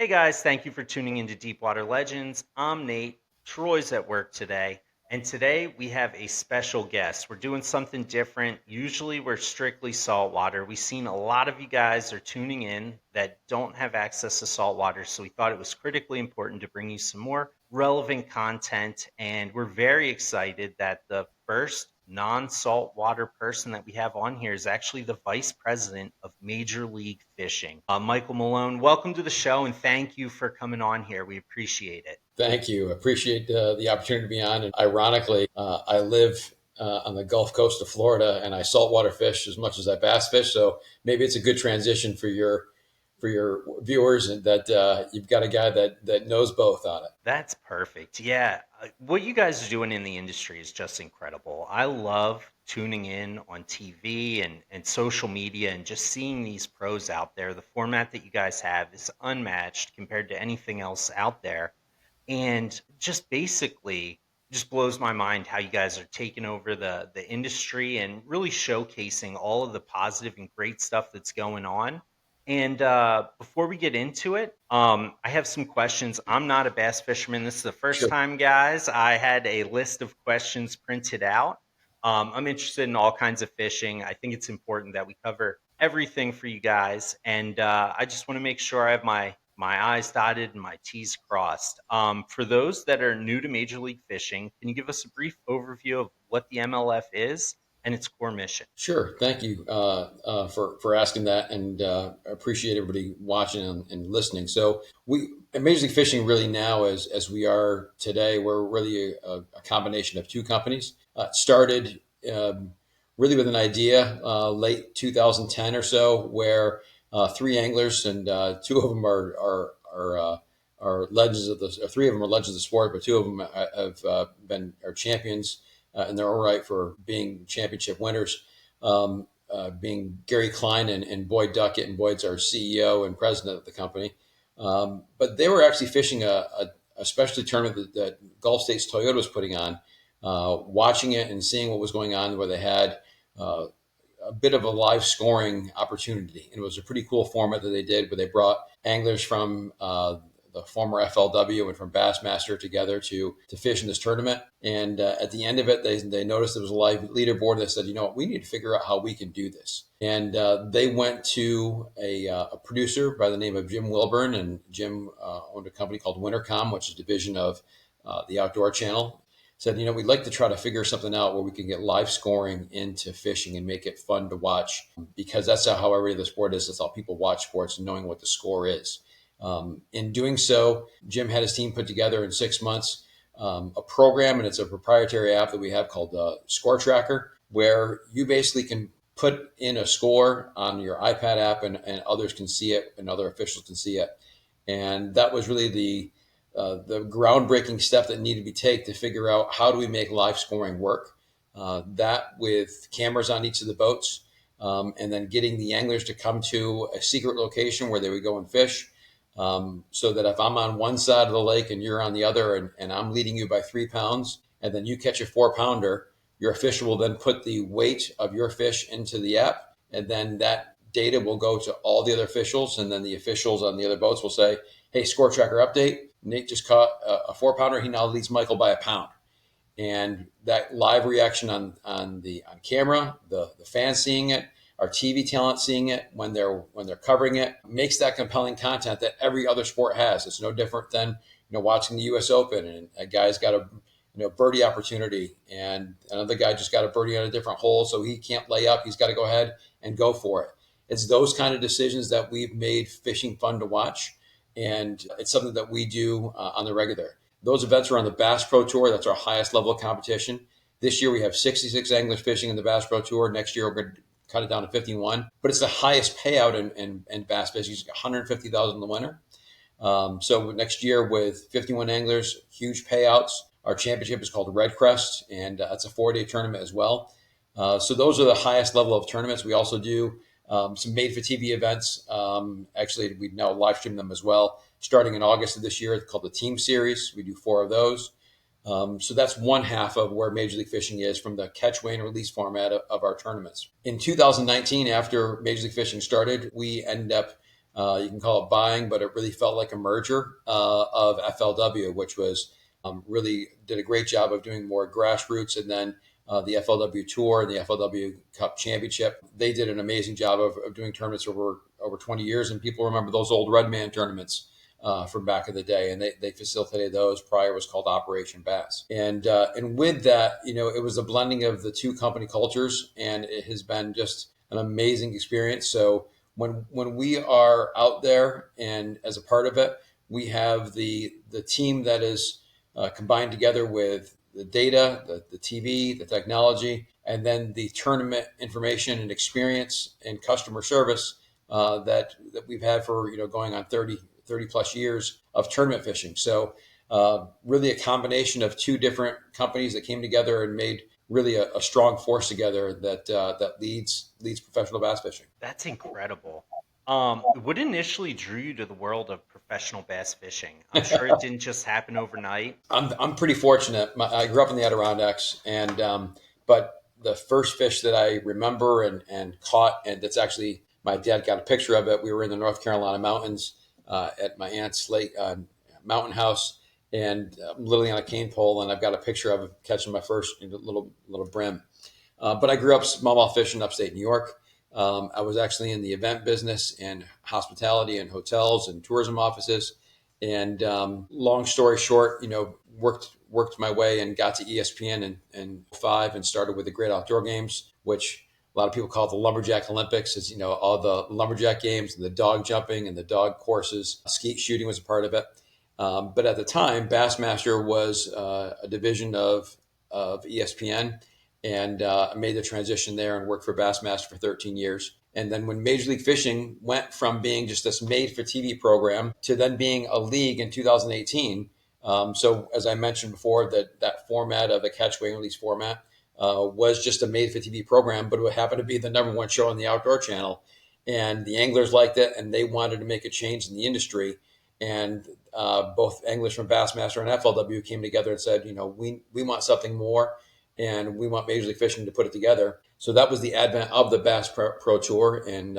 Hey guys, thank you for tuning into Deep Water Legends. I'm Nate. Troy's at work today, and today we have a special guest. We're doing something different. Usually we're strictly saltwater. We've seen a lot of you guys are tuning in that don't have access to saltwater, so we thought it was critically important to bring you some more relevant content, and we're very excited that the first non-saltwater person that we have on here is actually the vice president of Major League Fishing. Michael Malone, welcome to the show and thank you for coming on here. We appreciate it. Thank you. Appreciate the opportunity to be on. And ironically, I live on the Gulf Coast of Florida, and I saltwater fish as much as I bass fish. So maybe it's a good transition for your viewers, and that you've got a guy that knows both on it. That's perfect. Yeah. What you guys are doing in the industry is just incredible. I love tuning in on TV and social media and just seeing these pros out there. The format that you guys have is unmatched compared to anything else out there. And just basically just blows my mind how you guys are taking over the industry and really showcasing all of the positive and great stuff that's going on. And before we get into it, I have some questions. I'm not a bass fisherman. This is the first Sure. time, guys. I had a list of questions printed out. I'm interested in all kinds of fishing. I think it's important that we cover everything for you guys, and I just want to make sure I have my I's dotted and my T's crossed. For those that are new to Major League Fishing, can you give us a brief overview of what the MLF is and its core mission? Sure. Thank you for asking that, and appreciate everybody watching and listening. So we at Major League Fishing really now, as we are today, we're really a combination of two companies. Started really with an idea late 2010 or so, where three anglers, and two of them are legends of the, three of them are legends of the sport, but two of them have been are champions in their own right for being championship winners, being Gary Klein and Boyd Duckett. And Boyd's our CEO and president of the company. But they were actually fishing a specialty tournament that Gulf States Toyota was putting on, watching it and seeing what was going on, where they had uh, a bit of a live scoring opportunity. And it was a pretty cool format that they did, where they brought anglers from the former FLW and from Bassmaster together to fish in this tournament. And at the end of it, they noticed there was a live leaderboard. They said, you know what, we need to figure out how we can do this. And they went to a producer by the name of Jim Wilburn, and Jim owned a company called Wintercom, which is a division of the Outdoor Channel. Said, you know, we'd like to try to figure something out where we can get live scoring into fishing and make it fun to watch, because that's how every other sport is. That's how people watch sports, knowing what the score is. In doing so, Jim had his team put together in 6 months a program, and it's a proprietary app that we have called Score Tracker, where you basically can put in a score on your iPad app, and others can see it, and other officials can see it. And that was really the groundbreaking step that needed to be taken to figure out how do we make live scoring work. That with cameras on each of the boats, and then getting the anglers to come to a secret location where they would go and fish, so that if I'm on one side of the lake and you're on the other, and I'm leading you by 3 pounds, and then you catch a 4 pounder, your official will then put the weight of your fish into the app, and then that data will go to all the other officials, and then the officials on the other boats will say, hey, score tracker update. Nate just caught a 4 pounder. He now leads Michael by a pound. And that live reaction on camera, the fans seeing it, our TV talent seeing it when they're covering it, makes that compelling content that every other sport has. It's no different than watching the U.S. Open, and a guy's got a birdie opportunity, and another guy just got a birdie on a different hole, so he can't lay up. He's got to go ahead and go for it. It's those kind of decisions that we've made fishing fun to watch, and it's something that we do on the regular. Those events are on the Bass Pro Tour. That's our highest level of competition. This year we have 66 anglers fishing in the Bass Pro Tour. Next year we're going to cut it down to 51. But it's the highest payout in bass fishing. It's 150,000 in the winter. So next year with 51 anglers, huge payouts. Our championship is called Red Crest, and it's a 4-day tournament as well. So those are the highest level of tournaments. We also do some made-for-TV events. Actually, we now live stream them as well, starting in August of this year. It's called the Team Series. We do 4 of those. So that's one half of where Major League Fishing is from the catch, weigh, and release format of our tournaments. In 2019, after Major League Fishing started, we ended up You can call it buying, but it really felt like a merger of FLW, which was really did a great job of doing more grassroots, and then the FLW Tour and the FLW Cup Championship. They did an amazing job of doing tournaments over 20 years, and people remember those old Red Man tournaments from back in the day, and they facilitated those. Prior was called Operation Bass, and with that, it was a blending of the two company cultures, and it has been just an amazing experience. So when we are out there and as a part of it, we have the team that is combined together with the data, the TV, the technology, and then the tournament information and experience and customer service that we've had for going on 30 plus years of tournament fishing. So really a combination of two different companies that came together and made really a strong force together that leads professional bass fishing. That's incredible. What initially drew you to the world of professional bass fishing? I'm sure it didn't just happen overnight. I'm pretty fortunate. I grew up in the Adirondacks, and but the first fish that I remember and caught, and that's actually my dad got a picture of it. We were in the North Carolina mountains at my aunt's lake mountain house, and literally on a cane pole, and I've got a picture of catching my first little brim. But I grew up smallmouth fishing upstate New York. I was actually in the event business and hospitality and hotels and tourism offices. And long story short, worked my way and got to ESPN in '05 and started with the Great Outdoor Games, which a lot of people call it the Lumberjack Olympics. Is all the lumberjack games and the dog jumping and the dog courses. Skeet shooting was a part of it. But at the time, Bassmaster was a division of ESPN, and I made the transition there and worked for Bassmaster for 13 years. And then when Major League Fishing went from being just this made for TV program to then being a league in 2018. So as I mentioned before, that format of a catch, weigh, and release format was just a made for TV program, but it happened to be the number one show on the Outdoor Channel. And the anglers liked it, and they wanted to make a change in the industry. And both anglers from Bassmaster and FLW came together and said, we want something more, and we want Major League Fishing to put it together. So that was the advent of the Bass Pro Tour in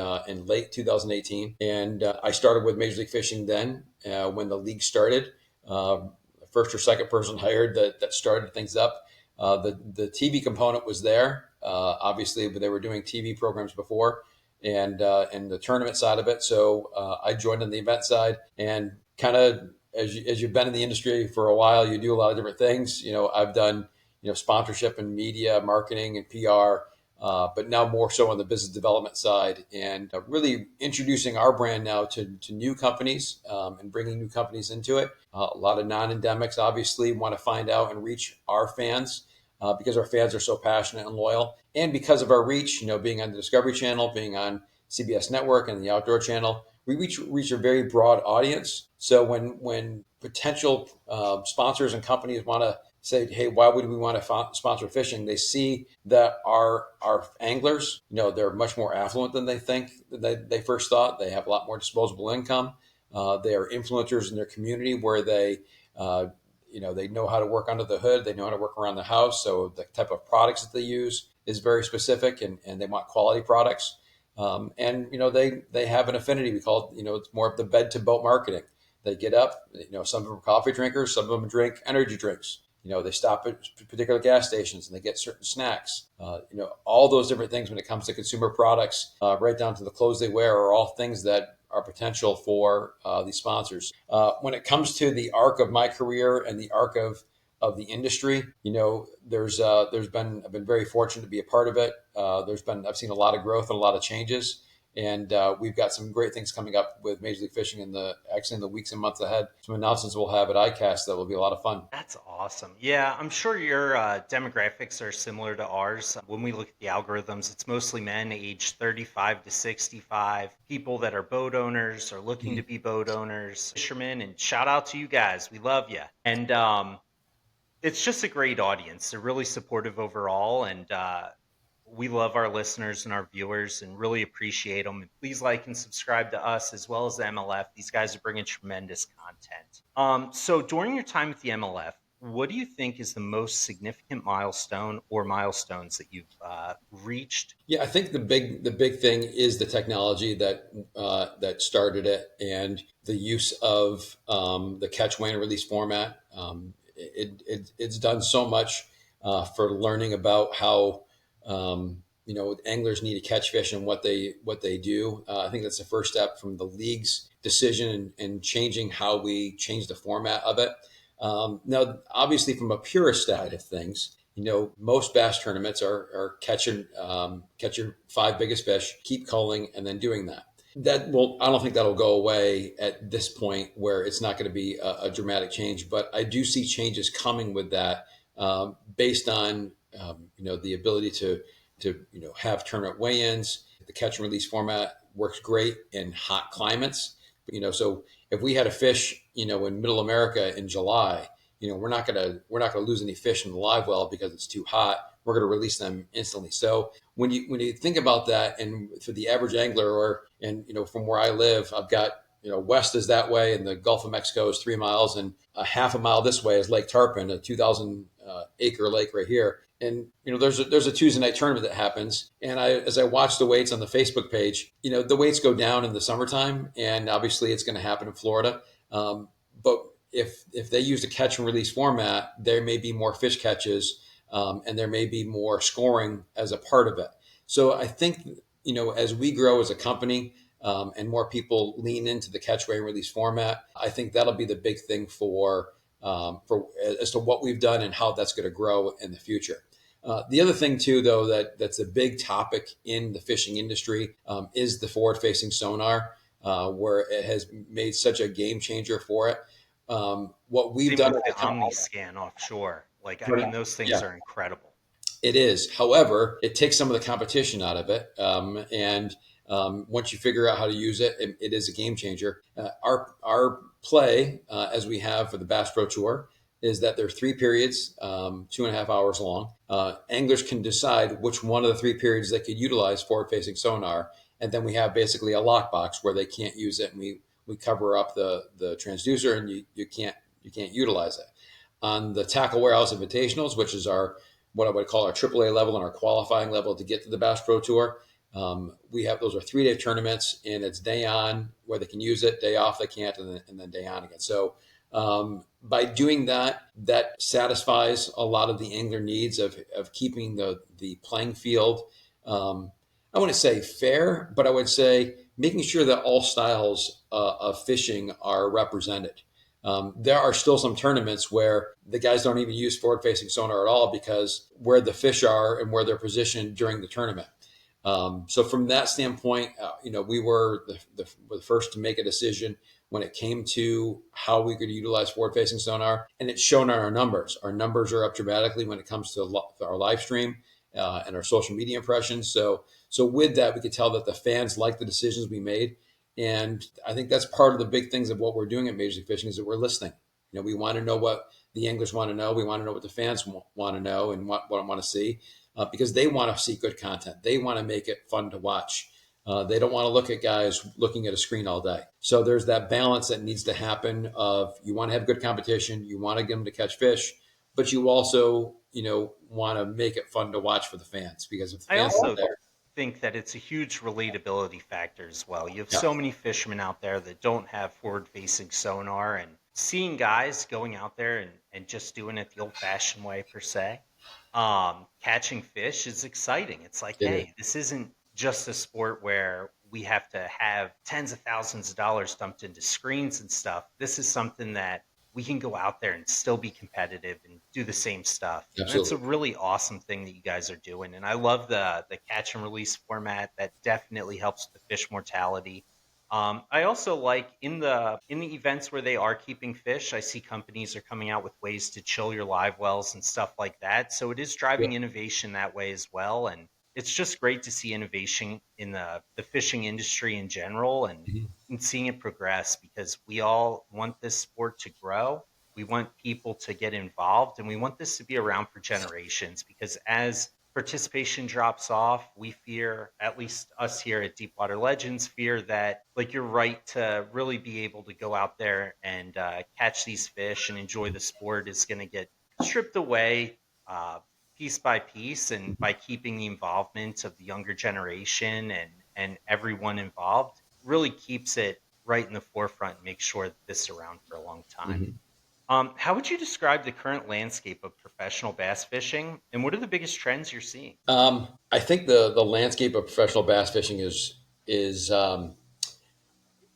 late 2018. And I started with Major League Fishing then when the league started. First or second person hired that started things up. The TV component was there. Obviously, but they were doing TV programs before, and the tournament side of it. So I joined on the event side, and kind of as you've been in the industry for a while, you do a lot of different things. I've done sponsorship and media, marketing and PR, but now more so on the business development side, and really introducing our brand now to new companies and bringing new companies into it. A lot of non-endemics obviously want to find out and reach our fans because our fans are so passionate and loyal, and because of our reach, being on the Discovery Channel, being on CBS Network and the Outdoor Channel, we reach a very broad audience. So when potential sponsors and companies want to say, hey, why would we want to sponsor fishing? They see that our anglers, they're much more affluent than they think they first thought. They have a lot more disposable income. They are influencers in their community where they know how to work under the hood. They know how to work around the house. So the type of products that they use is very specific, and they want quality products. And they have an affinity. We call it, it's more of the bed to boat marketing. They get up, some of them are coffee drinkers, some of them drink energy drinks. They stop at particular gas stations and they get certain snacks. All those different things when it comes to consumer products, right down to the clothes they wear, are all things that are potential for these sponsors. When it comes to the arc of my career and the arc of the industry, I've been very fortunate to be a part of it. I've seen a lot of growth and a lot of changes. And we've got some great things coming up with Major League Fishing in the weeks and months ahead. Some announcements we'll have at ICAST that will be a lot of fun. That's awesome. Yeah, I'm sure your demographics are similar to ours. When we look at the algorithms, it's mostly men aged 35 to 65, people that are boat owners or looking to be boat owners, fishermen, and shout out to you guys. We love you. And it's just a great audience. They're really supportive overall, and we love our listeners and our viewers and really appreciate them. And please like and subscribe to us as well as the MLF. These guys are bringing tremendous content. So during your time at the MLF, what do you think is the most significant milestone or milestones that you've reached? Yeah, I think the big thing is the technology that started it, and the use of the catch, weigh, and release format. It's done so much for learning about how anglers need to catch fish and what they do. I think that's the first step from the league's decision and changing how we change the format of it. Now, obviously, from a purist side of things, most bass tournaments are catch your five biggest fish, keep culling, and then doing that. I don't think that'll go away at this point where it's not going to be a dramatic change, but I do see changes coming with that, based on the ability to have tournament weigh-ins. The catch and release format works great in hot climates. So if we had a fish, in Middle America in July, we're not gonna lose any fish in the live well because it's too hot. We're gonna release them instantly. So when you think about that, and for the average angler, from where I live, I've got west is that way, and the Gulf of Mexico is 3 miles, and a half a mile this way is Lake Tarpon, a 2,000 acre lake right here. And there's a Tuesday night tournament that happens, and as I watch the weights on the Facebook page, the weights go down in the summertime, and obviously it's going to happen in Florida. But if they use a catch and release format, there may be more fish catches, and there may be more scoring as a part of it. So I think as we grow as a company, and more people lean into the catch, weigh, and release format, I think that'll be the big thing for as to what we've done and how that's going to grow in the future. The other thing too, though, that's a big topic in the fishing industry, is the forward-facing sonar, where it has made such a game changer for it. What we've Same done with as the a company, OmniScan offshore. Like, I mean, those things yeah, are incredible. it is. However, it takes some of the competition out of it, and once you figure out how to use it, it is a game changer. Our play, as we have for the Bass Pro Tour, is that there are 3 periods, 2.5 hours long. Anglers can decide which one of the 3 periods they could utilize forward-facing sonar, and then we have basically a lockbox where they can't use it, and we cover up the transducer, and you can't utilize it. On the Tackle Warehouse Invitationals, which is our what I would call our AAA level and our qualifying level to get to the Bass Pro Tour, we have those are 3-day tournaments, and it's day on where they can use it, day off they can't, and then day on again. So by doing that, that satisfies a lot of the angler needs of keeping the playing field. I wouldn't say fair, but I would say making sure that all styles of fishing are represented. There are still some tournaments where the guys don't even use forward-facing sonar at all because where the fish are and where they're positioned during the tournament. So from that standpoint, we were the first to make a decision when it came to how we could utilize forward-facing sonar, and it's shown on our numbers. Our numbers are up dramatically when it comes to our live stream and our social media impressions. So with that, we could tell that the fans like the decisions we made, and I think that's part of the big things of what we're doing at Major League Fishing is that we're listening. We want to know what the anglers want to know. We want to know what the fans want to know and what want to see, because they want to see good content. They want to make it fun to watch. They don't want to look at guys looking at a screen all day. So there's that balance that needs to happen of you want to have good competition, you want to get them to catch fish, but you also, want to make it fun to watch for the fans because if the I fans aren't also there, think that it's a huge relatability factor as well. You have yeah, so many fishermen out there that don't have forward facing sonar, and seeing guys going out there and just doing it the old fashioned way, per se, catching fish is exciting. It's like, it is. hey, this isn't just a sport where we have to have tens of thousands of dollars dumped into screens and stuff. This is something that we can go out there and still be competitive and do the same stuff. And it's a Absolutely. really awesome thing that you guys are doing. And I love the catch and release format. That definitely helps with the fish mortality. I also like in the events where they are keeping fish, I see companies are coming out with ways to chill your live wells and stuff like that. So it is Yeah. driving innovation that way as well. And it's just great to see innovation in the fishing industry in general, Mhm. and seeing it progress, because we all want this sport to grow. We want people to get involved, and we want this to be around for generations, because as participation drops off. We fear, at least us here at Deepwater Legends, fear that like your right to really be able to go out there and catch these fish and enjoy the sport is going to get stripped away piece by piece, and by keeping the involvement of the younger generation and everyone involved really keeps it right in the forefront and makes sure that this is around for a long time. Mhm. How would you describe the current landscape of professional bass fishing, and what are the biggest trends you're seeing? I think the landscape of professional bass fishing is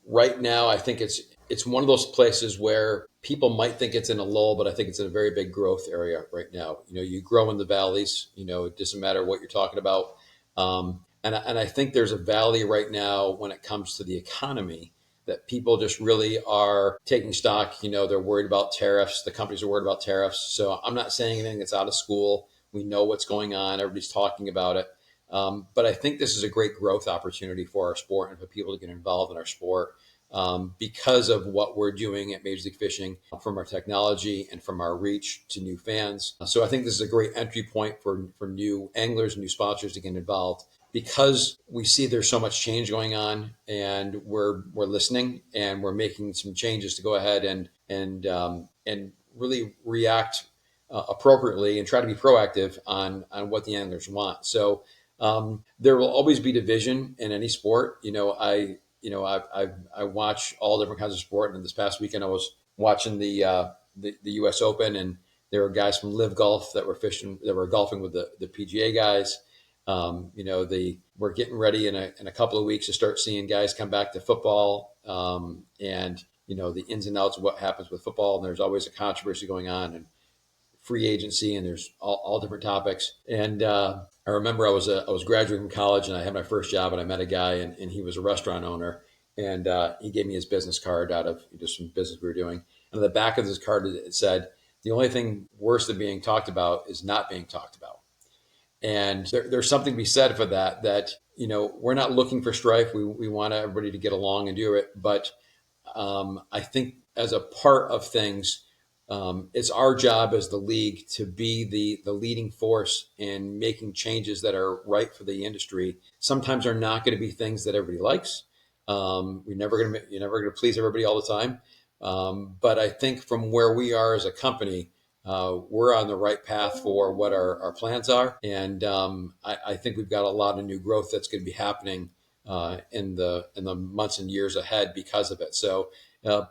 right now. I think it's one of those places where people might think it's in a lull, but I think it's in a very big growth area right now. You grow in the valleys. It doesn't matter what you're talking about. And I think there's a valley right now when it comes to the economy that people just really are taking stock. They're worried about tariffs. The companies are worried about tariffs. So I'm not saying anything that's out of school. We know what's going on. Everybody's talking about it. But I think this is a great growth opportunity for our sport and for people to get involved in our sport because of what we're doing at Major League Fishing from our technology and from our reach to new fans. So I think this is a great entry point for new anglers, new sponsors to get involved because we see there's so much change going on, and we're listening and we're making some changes to go ahead and really react appropriately and try to be proactive on what the anglers want. So there will always be division in any sport. I watch all different kinds of sport, and this past weekend I was watching the U.S. Open, and there were guys from Live Golf that were golfing with the PGA guys. We're getting ready in a couple of weeks to start seeing guys come back to football, and the ins and outs of what happens with football. And there's always a controversy going on, and free agency, and there's all different topics. And I remember I was graduating from college, and I had my first job, and I met a guy, and he was a restaurant owner, and he gave me his business card out of just some business we were doing. And on the back of his card, it said, "The only thing worse than being talked about is not being talked about." And there's something to be said for that. That we're not looking for strife. We want everybody to get along and do it, but I think as a part of things, it's our job as the league to be the leading force in making changes that are right for the industry. Sometimes they're not going to be things that everybody likes. You're never going to please everybody all the time. But I think from where we are as a company, we're on the right path for what our plans are. And I think we've got a lot of new growth that's going to be happening in the months and years ahead because of it. So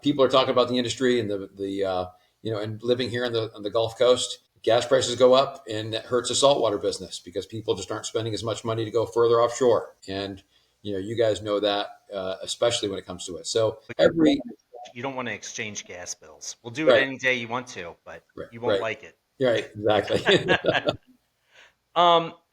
people are talking about the industry and and living here on the Gulf Coast. Gas prices go up, and that hurts the saltwater business because people just aren't spending as much money to go further offshore. And you guys know that, especially when it comes to it. So But every you don't want to exchange gas bills. We'll do it right, any day you want to, but right, you won't right, like it. right, exactly.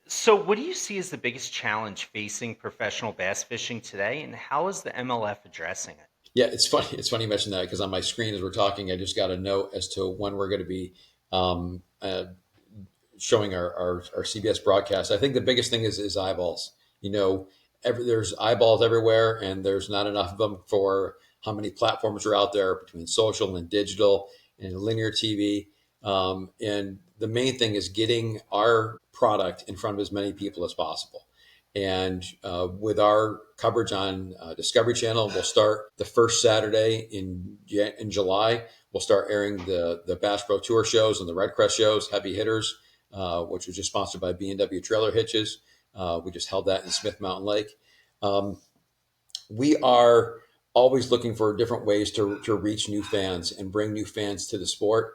So what do you see as the biggest challenge facing professional bass fishing today, and how is the MLF addressing it? Yeah, it's funny. It's funny you mentioned that because on my screen as we're talking, I just got a note as to when we're going to be um, uh, showing our CBS broadcast. I think the biggest thing is eyeballs. There's eyeballs everywhere, and there's not enough of them for how many platforms are out there between social and digital and linear TV. And the main thing is getting our product in front of as many people as possible. And with our coverage on Discovery Channel, we'll start the first Saturday in July. We'll start airing the Bass Pro Tour shows and the Red Crest shows, Heavy Hitters, which was just sponsored by B&W Trailer Hitches. We just held that in Smith Mountain Lake. Um, we are always looking for different ways to reach new fans and bring new fans to the sport.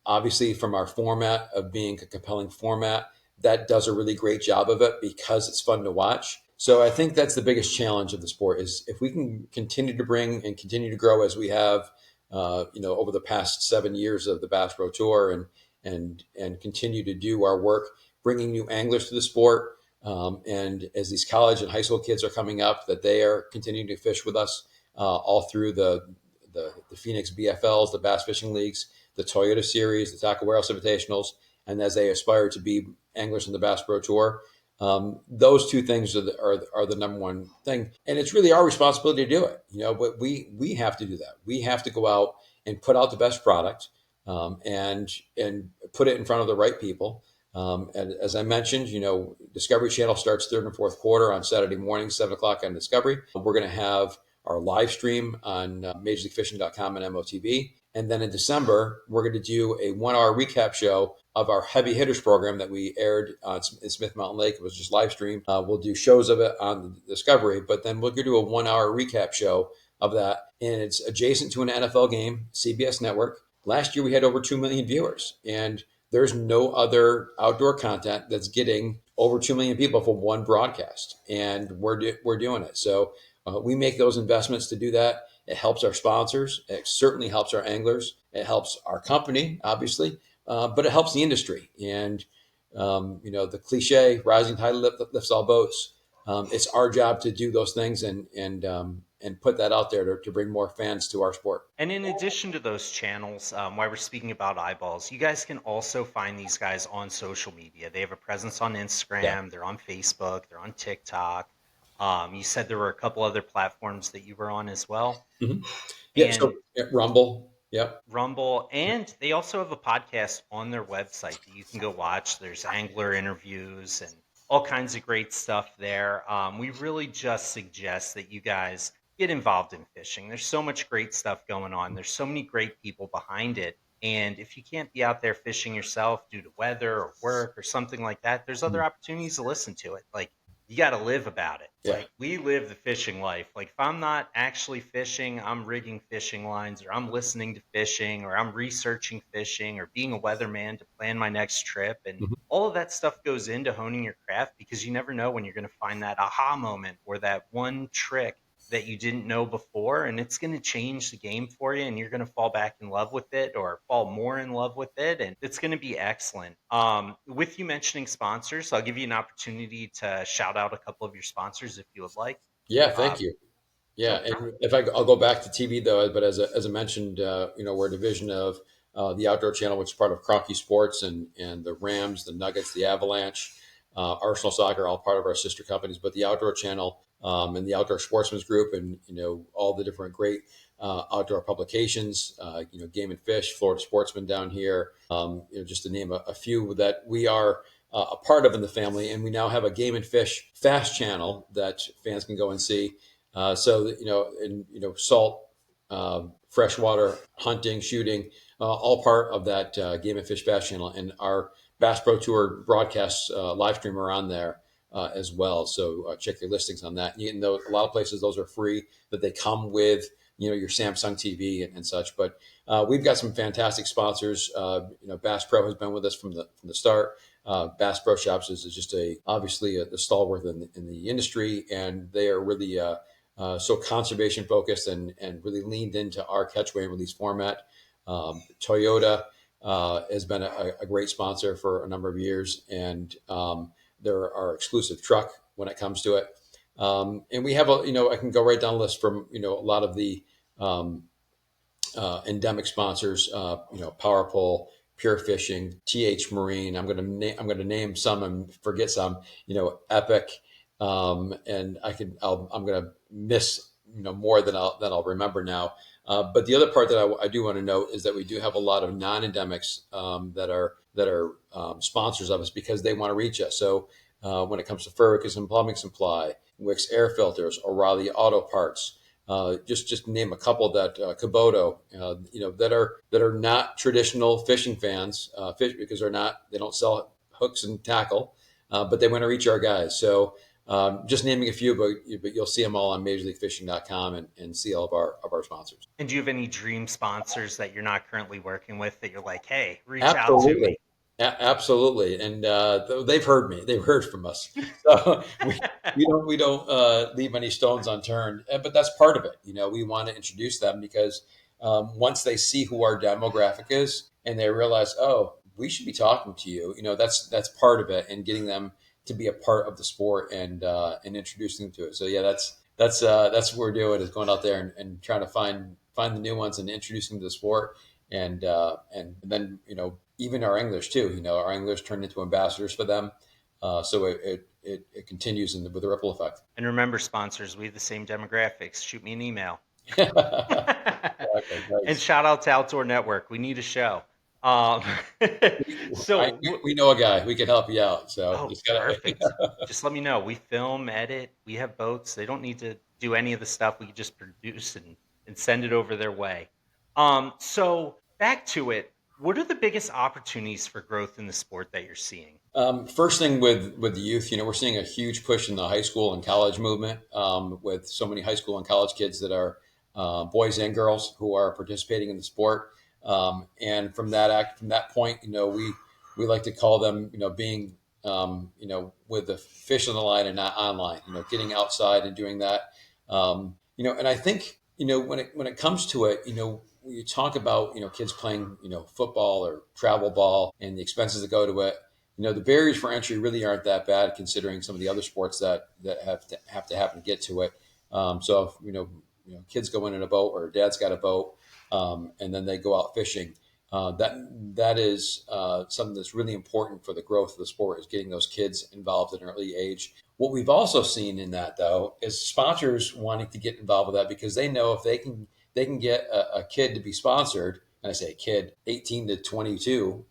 Obviously, from our format of being a compelling format, that does a really great job of it because it's fun to watch. So I think that's the biggest challenge of the sport is if we can continue to bring and continue to grow as we have, over the past 7 years of the Bass Pro Tour and continue to do our work, bringing new anglers to the sport, and as these college and high school kids are coming up, that they are continuing to fish with us all through the Phoenix BFLs, the Bass Fishing Leagues, the Toyota Series, the Taco Warehouse Invitationals, and as they aspire to be anglers in the Bass Pro Tour. Those two things are the number one thing, and it's really our responsibility to do it. But we have to do that. We have to go out and put out the best product, and put it in front of the right people. And as I mentioned, Discovery Channel starts third and fourth quarter on Saturday morning, 7 o'clock on Discovery. We're going to have our live stream on MajorLeagueFishing.com and MOTV. And then in December, we're going to do a 1 hour recap show of our heavy hitters program that we aired in Smith Mountain Lake. It was just live streamed. We'll do shows of it on Discovery, but then we're going to do a 1 hour recap show of that. And it's adjacent to an NFL game, CBS Network. Last year, we had over 2 million viewers. And there's no other outdoor content that's getting over 2 million people for one broadcast. And we're doing it. So we make those investments to do that. It helps our sponsors. It certainly helps our anglers. It helps our company, obviously, but it helps the industry. And the cliche, rising tide lifts all boats. It's our job to do those things and put that out there to bring more fans to our sport. And in addition to those channels, while we're speaking about eyeballs, you guys can also find these guys on social media. They have a presence on Yeah. Instagram, they're on Facebook, they're on TikTok. You said there were a couple other platforms that you were on as well. Mm-hmm. Yeah. So And Rumble. Yep. Rumble, and they also have a podcast on their website that you can go watch. There's angler interviews and all kinds of great stuff there. We really just suggest that you guys get involved in fishing. There's so much great stuff going on. There's so many great people behind it. And if you can't be out there fishing yourself due to weather or work or something like that, there's other opportunities to listen to it. Like, you got to live about it. Yeah. Like, we live the fishing life. Like, if I'm not actually fishing, I'm rigging fishing lines, or I'm listening to fishing, or I'm researching fishing, or being a weatherman to plan my next trip. And Mhm. all of that stuff goes into honing your craft, because you never know when you're going to find that aha moment or that one trick that you didn't know before, and it's going to change the game for you, and you're going to fall back in love with it or fall more in love with it, and it's going to be excellent. With you mentioning sponsors, I'll give you an opportunity to shout out a couple of your sponsors if you would like. Yeah. uh, Thank you. Yeah, no and problem. if I'll go back to TV though, but as I mentioned, we're a division of the Outdoor Channel, which is part of Cronky Sports, and the Rams, the Nuggets, the Avalanche, Arsenal Soccer, all part of our sister companies. But the Outdoor Channel and the Outdoor Sportsman's Group, and all the different great outdoor publications, Game and Fish, Florida Sportsman down here, just to name a few that we are a part of in the family. And we now have a Game and Fish Fast channel that fans can go and see. Salt, freshwater hunting, shooting, all part of that Game and Fish Fast channel, and our Bass Pro Tour broadcasts live stream are on there as well. So check your listings on that. You know, a lot of places those are free, that they come with your Samsung TV and such. But we've got some fantastic sponsors. Bass Pro has been with us from the start. Bass Pro Shops is just obviously the stalwart in the industry, and they are really so conservation focused and really leaned into our catchway and release format. Toyota has been a great sponsor for a number of years, and they're our exclusive truck when it comes to it. And we have I can go right down the list from a lot of the um, endemic sponsors. Power Pole, Pure Fishing, TH Marine. I'm going to name some and forget some. Epic, and I'm going to miss more than I'll remember now. But the other part that I do want to note is that we do have a lot of non-endemics that are sponsors of us, because they want to reach us. So when it comes to Ferguson Plumbing Supply, Wix Air Filters, O'Reilly Auto Parts, just name a couple that Kubota, that are not traditional fishing fans, because they don't sell hooks and tackle, but they want to reach our guys. So just naming a few, but you'll see them all on MajorLeagueFishing.com and see all of our sponsors. And do you have any dream sponsors that you're not currently working with that you're like, hey, reach out to Absolutely. me? Absolutely. And they've heard me. They've heard from us. So we don't leave any stones unturned. But that's part of it. We want to introduce them, because once they see who our demographic is and they realize, oh, we should be talking to you. That's part of it, and getting them to be a part of the sport and introducing them to it. So yeah, that's what we're doing, is going out there and trying to find the new ones and introducing them to the sport. And then even our English too. Our English turned into ambassadors for them. So it continues with a ripple effect. And remember, sponsors, we have the same demographics. Shoot me an email. Exactly. And Nice. shout out to Outdoor Network. We need a show. Um, So, We know a guy. We can help you out. So oh, just gotta. perfect. Just let me know. We film, edit. We have boats. They don't need to do any of the stuff. We can just produce and send it over their way. So back to it. What are the biggest opportunities for growth in the sport that you're seeing? First thing with the youth, we're seeing a huge push in the high school and college movement with so many high school and college kids that are boys and girls who are participating in the sport. And from that point, we like to call them, being, with the fish on the line and not online. Getting outside and doing that. And I think when it comes to it, when you talk about kids playing football or travel ball and the expenses that go to it, the barriers for entry really aren't that bad considering some of the other sports that have to happen to get to it. So if, kids go in a boat or dad's got a boat, and then they go out fishing. That is something that's really important for the growth of the sport, is getting those kids involved at an early age. What we've also seen in that, though, is sponsors wanting to get involved with that because they know if they can get a kid to be sponsored, and I say a kid, 18 to 22,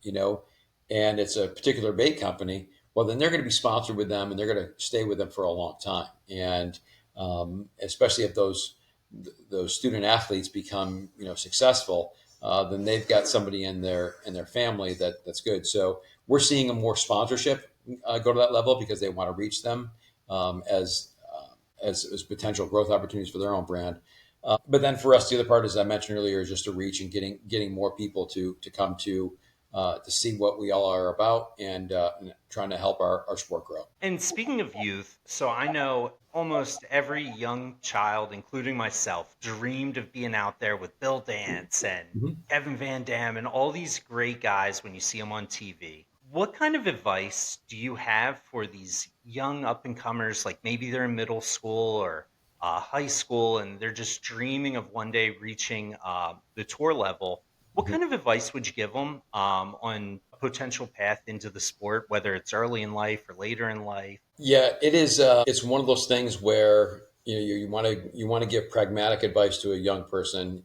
and it's a particular bait company, well, then they're going to be sponsored with them and they're going to stay with them for a long time. And especially if those student athletes become successful, then they've got somebody in their family that's good. So we're seeing a more sponsorship go to that level because they want to reach them as potential growth opportunities for their own brand. But then for us, the other part, as I mentioned earlier, is just to reach and getting more people to come to see what we all are about and trying to help our sport grow. And speaking of youth, so I know almost every young child, including myself, dreamed of being out there with Bill Dance and Mhm. Kevin Van Dam and all these great guys when you see them on TV. What kind of advice do you have for these young up and comers? Like maybe they're in middle school or high school and they're just dreaming of one day reaching the tour level. What Mhm. kind of advice would you give them on a potential path into the sport, whether it's early in life or later in life? Yeah, it is. It's one of those things where you want to give pragmatic advice to a young person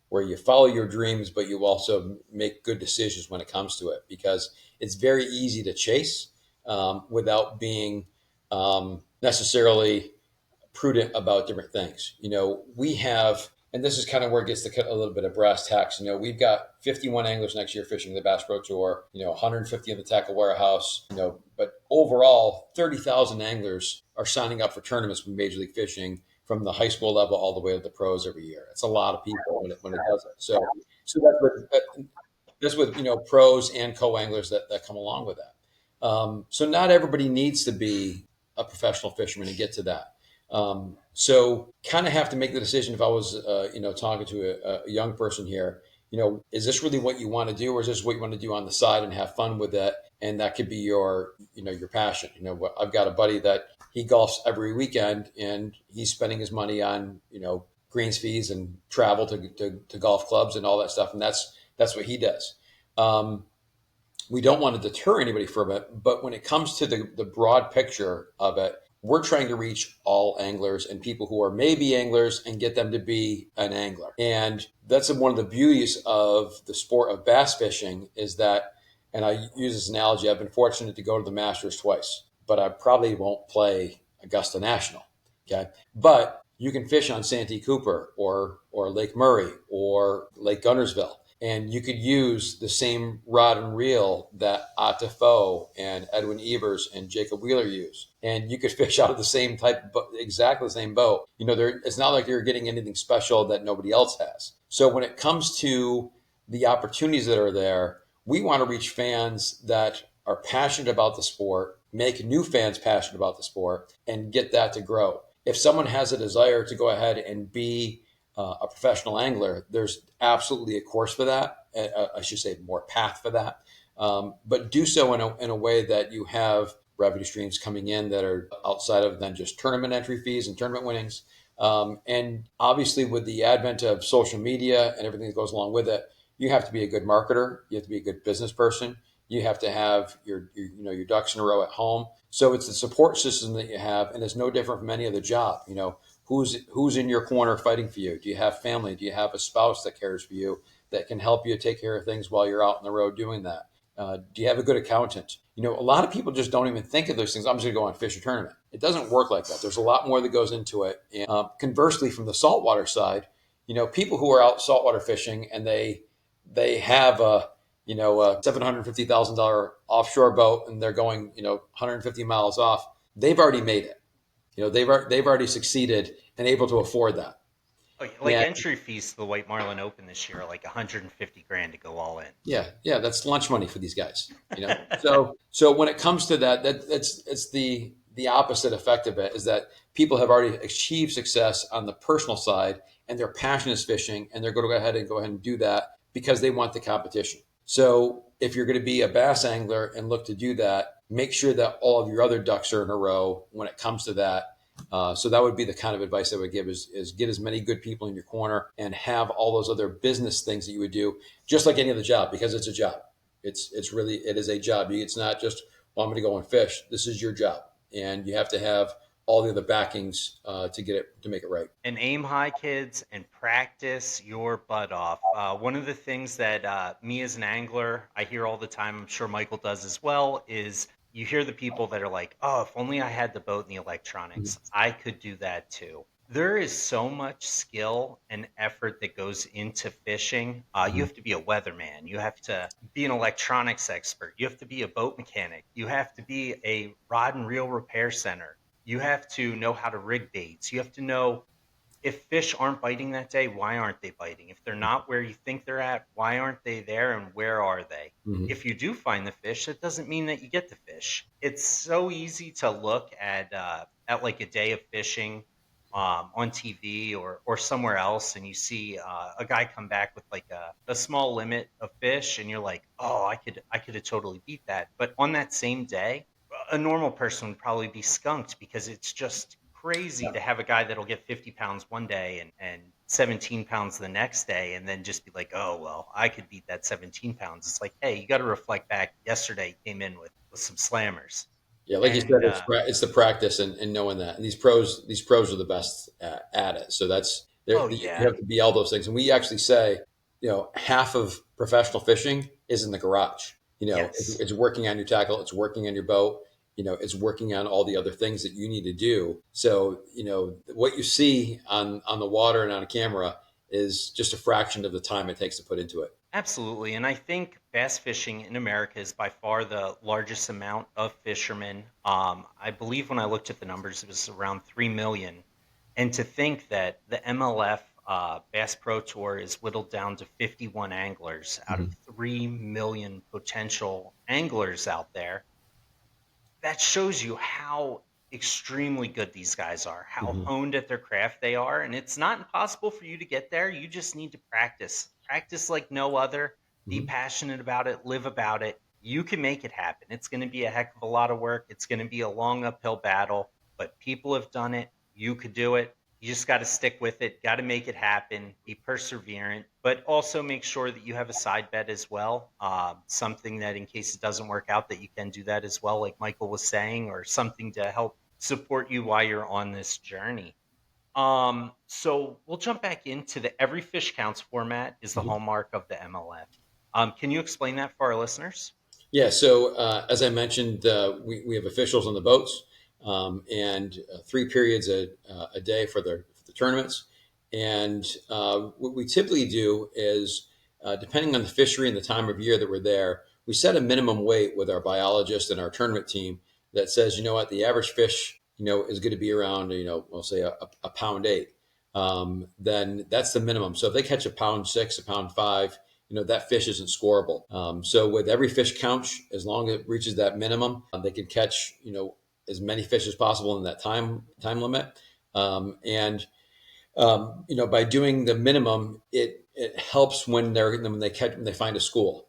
where you follow your dreams, but you also make good decisions when it comes to it because it's very easy to chase without being necessarily prudent about different things. We have, and this is kind of where it gets to a little bit of brass tacks. We've got 51 anglers next year fishing the Bass Pro Tour, 150 in the Tackle Warehouse, but overall, 30,000 anglers are signing up for tournaments with Major League Fishing from the high school level all the way to the pros every year. It's a lot of people when it does it. So that's with pros and co-anglers that come along with that. So not everybody needs to be a professional fisherman to get to that. So kind of have to make the decision if I was, talking to a young person here, is this really what you want to do or is this what you want to do on the side and have fun with it? And that could be your passion. I've got a buddy that he golfs every weekend and he's spending his money on, greens fees and travel to golf clubs and all that stuff. And that's what he does. Um, we don't want to deter anybody from it, but when it comes to the broad picture of it, we're trying to reach all anglers and people who are maybe anglers and get them to be an angler. And that's one of the beauties of the sport of bass fishing is that, and I use this analogy, I've been fortunate to go to the Masters twice, but I probably won't play Augusta National. Okay. But you can fish on Santee Cooper or Lake Murray or Lake Gunnersville. And you could use the same rod and reel that Atta Foe and Edwin Evers and Jacob Wheeler use. And you could fish out of the same type, exactly the same boat. It's not like you're getting anything special that nobody else has. So when it comes to the opportunities that are there, we want to reach fans that are passionate about the sport, make new fans passionate about the sport, and get that to grow. If someone has a desire to go ahead and be a professional angler, there's absolutely a course for that. I should say more path for that. But do so in a way that you have revenue streams coming in that are outside of then just tournament entry fees and tournament winnings. And obviously, with the advent of social media and everything that goes along with it, you have to be a good marketer. You have to be a good business person. You have to have your ducks in a row at home. So it's the support system that you have, and it's no different from any other job. Who's in your corner fighting for you? Do you have family? Do you have a spouse that cares for you that can help you take care of things while you're out on the road doing that? Do you have a good accountant? A lot of people just don't even think of those things. I'm just going to go on fish a tournament. It doesn't work like that. There's a lot more that goes into it. And conversely, from the saltwater side, people who are out saltwater fishing and they have a $750,000 offshore boat and they're going 150 miles off. They've already made it. They've already succeeded and able to afford that. Like And entry fees to the White Marlin Open this year are like 150 grand to go all in. yeah, that's lunch money for these guys. So when it comes to that's it's the opposite effect of it is that people have already achieved success on the personal side and their passion is fishing and they're going to go ahead and do that because they want the competition. So if you're going to be a bass angler and look to do that, make sure that all of your other ducks are in a row when it comes to that. So that would be the kind of advice I would give is get as many good people in your corner and have all those other business things that you would do just like any other job, because it's a job. It is a job. It's not just, well, I'm going to go and fish. This is your job, and you have to have all the other backings to make it right. And aim high, kids, and practice your butt off. One of the things that me as an angler, I hear all the time, I'm sure Michael does as well, is you hear the people that are like, oh, if only I had the boat and the electronics, I could do that too. There is so much skill and effort that goes into fishing. You Mhm. have to be a weatherman. You have to be an electronics expert. You have to be a boat mechanic. You have to be a rod and reel repair center. You have to know how to rig baits. You have to know if fish aren't biting that day, why aren't they biting? If they're not where you think they're at, why aren't they there and where are they? Mhm. If you do find the fish, that doesn't mean that you get the fish. It's so easy to look at like a day of fishing on TV or somewhere else, and you see a guy come back with like a small limit of fish, and you're like, oh, I could have totally beat that. But on that same day, a normal person would probably be skunked because it's just crazy to have a guy that'll get 50 pounds one day and 17 pounds the next day and then just be like, oh, well, I could beat that 17 pounds. It's like, hey, you got to reflect back. Yesterday you came in with some slammers. Yeah, like you said, And it's the practice and knowing that. And these pros are the best at it. So oh, you yeah. have to be all those things. And we actually say, half of professional fishing is in the garage. Yes. It's working on your tackle, it's working on your boat, it's working on all the other things that you need to do. So, what you see on the water and on a camera is just a fraction of the time it takes to put into it. Absolutely. And I think bass fishing in America is by far the largest amount of fishermen. I believe when I looked at the numbers, it was around 3 million. And to think that the MLF Bass Pro Tour is whittled down to 51 anglers out of Mhm. 3 million potential anglers out there, that shows you how extremely good these guys are, how Mhm. honed at their craft they are. And it's not impossible for you to get there. You just need to practice. Practice like no other. Be Mhm. passionate about it, live about it. You can make it happen. It's going to be a heck of a lot of work. It's going to be a long uphill battle, but people have done it. You could do it. You just got to stick with it, got to make it happen, be perseverant, but also make sure that you have a side bet as well. Something that, in case it doesn't work out, that you can do that as well, like Michael was saying, or something to help support you while you're on this journey. So we'll jump back into the every fish counts format is the Mhm. hallmark of the MLF. Can you explain that for our listeners? Yeah, so as I mentioned, we have officials on the boats and 3 periods a day for the tournaments. And what we typically do is, depending on the fishery and the time of year that we're there, we set a minimum weight with our biologist and our tournament team that says, what, the average fish, is going to be around, we'll say a pound eight. Then that's the minimum. So if they catch a pound six, a pound five, that fish isn't scoreable. So with every fish count, as long as it reaches that minimum, they can catch as many fish as possible in that time limit. And by doing the minimum, it helps when they find a school.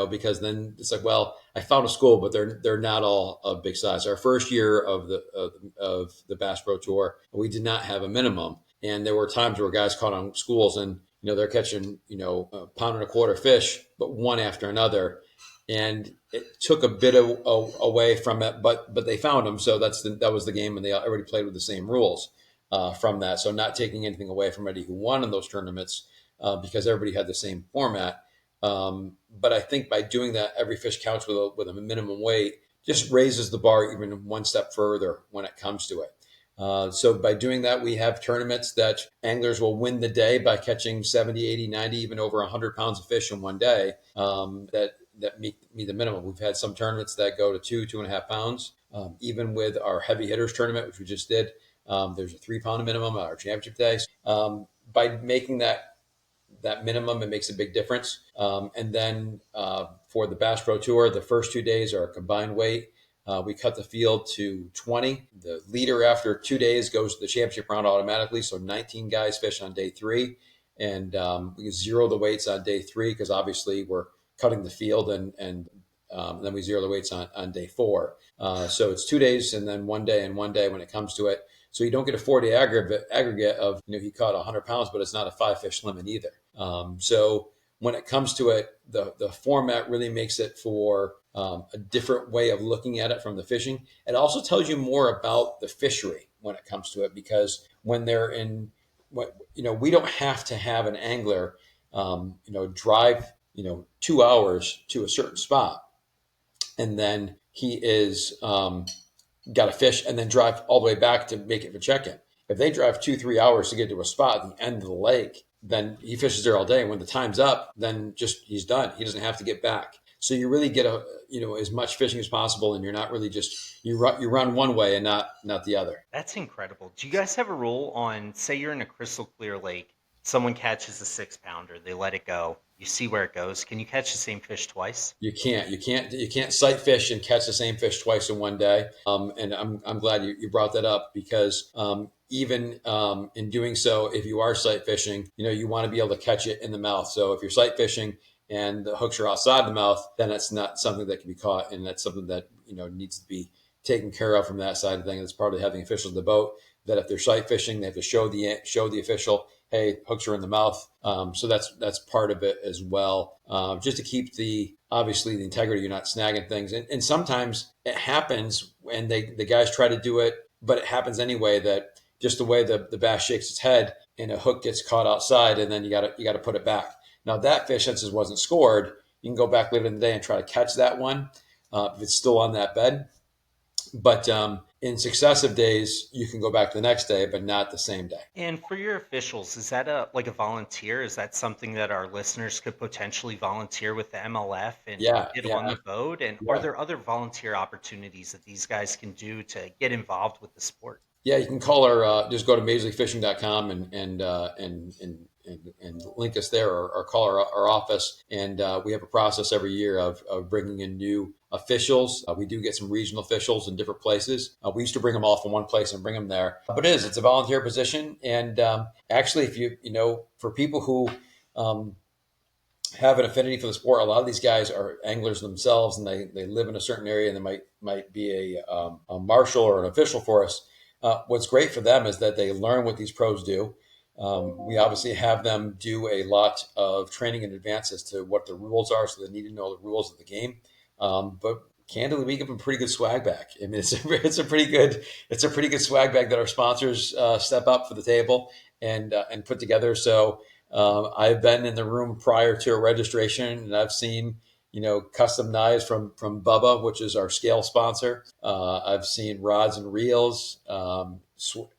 Because then it's like, well, I found a school, but they're not all of big size. Our first year of the Bass Pro Tour, we did not have a minimum, and there were times where guys caught on schools, and they're catching a pound and a quarter fish, but one after another, and it took a bit away from it, but they found them, so that was the game, and they already played with the same rules from that. So not taking anything away from anybody who won in those tournaments because everybody had the same format. But I think by doing that, every fish counts with a minimum weight, just raises the bar even one step further when it comes to it. So by doing that, we have tournaments that anglers will win the day by catching 70, 80, 90, even over 100 pounds of fish in one day, that meet the minimum. We've had some tournaments that go to 2.5 pounds. Even with our heavy hitters tournament, which we just did, there's a 3 pound minimum on our championship day. By making that minimum, it makes a big difference. And then for the Bass Pro Tour, the first 2 days are a combined weight. We cut the field to 20. The leader after 2 days goes to the championship round automatically. So 19 guys fish on day three. And we zero the weights on day three because obviously we're cutting the field, and then we zero the weights on day four. So it's 2 days and then one day when it comes to it. So you don't get a 4-day aggregate of, he caught 100 pounds, but it's not a 5 fish limit either. So when it comes to it, the format really makes it for a different way of looking at it from the fishing. It also tells you more about the fishery when it comes to it, because when they're in, we don't have to have an angler, drive, 2 hours to a certain spot, and then he is got a fish and then drive all the way back to make it for check-in. If they drive 2-3 hours to get to a spot at the end of the lake, then he fishes there all day. And when the time's up, then just he's done. He doesn't have to get back. So you really get as much fishing as possible, and you're not really just you run one way and not the other. That's incredible. Do you guys have a rule on, say you're in a crystal clear lake, someone catches a 6 pounder, they let it go, you see where it goes. Can you catch the same fish twice? You can't sight fish and catch the same fish twice in one day. And I'm glad you brought that up, because even in doing so, if you are sight fishing, you want to be able to catch it in the mouth. So if you're sight fishing and the hooks are outside the mouth, then it's not something that can be caught, and that's something that needs to be taken care of from that side of things. It's part of having officials in the boat, that if they're sight fishing, they have to show the official, hey, hooks are in the mouth. So that's part of it as well, just to keep obviously the integrity. You're not snagging things, and sometimes it happens when the guys try to do it, but it happens anyway. That just the way the bass shakes its head and a hook gets caught outside, and then you got to put it back. Now that fish, since it wasn't scored, you can go back later in the day and try to catch that one if it's still on that bed. But in successive days, you can go back the next day, but not the same day. And for your officials, is that like a volunteer? Is that something that our listeners could potentially volunteer with the MLF and Yeah, get on yeah, the boat? And are yeah. there other volunteer opportunities that these guys can do to get involved with the sport? Yeah, you can call just go to majorleaguefishing.com and link us there, or call our office. And we have a process every year of bringing in new officials. We do get some regional officials in different places. We used to bring them all from one place and bring them there. But it's a volunteer position. And actually, if for people who have an affinity for the sport, a lot of these guys are anglers themselves, and they live in a certain area, and they might be a marshal or an official for us. What's great for them is that they learn what these pros do. We obviously have them do a lot of training in advance as to what the rules are, so they need to know the rules of the game. But candidly, we give them pretty good swag back. I mean, it's a pretty good swag bag that our sponsors step up for the table and put together. So I've been in the room prior to a registration, and I've seen custom knives from Bubba, which is our scale sponsor. I've seen rods and reels,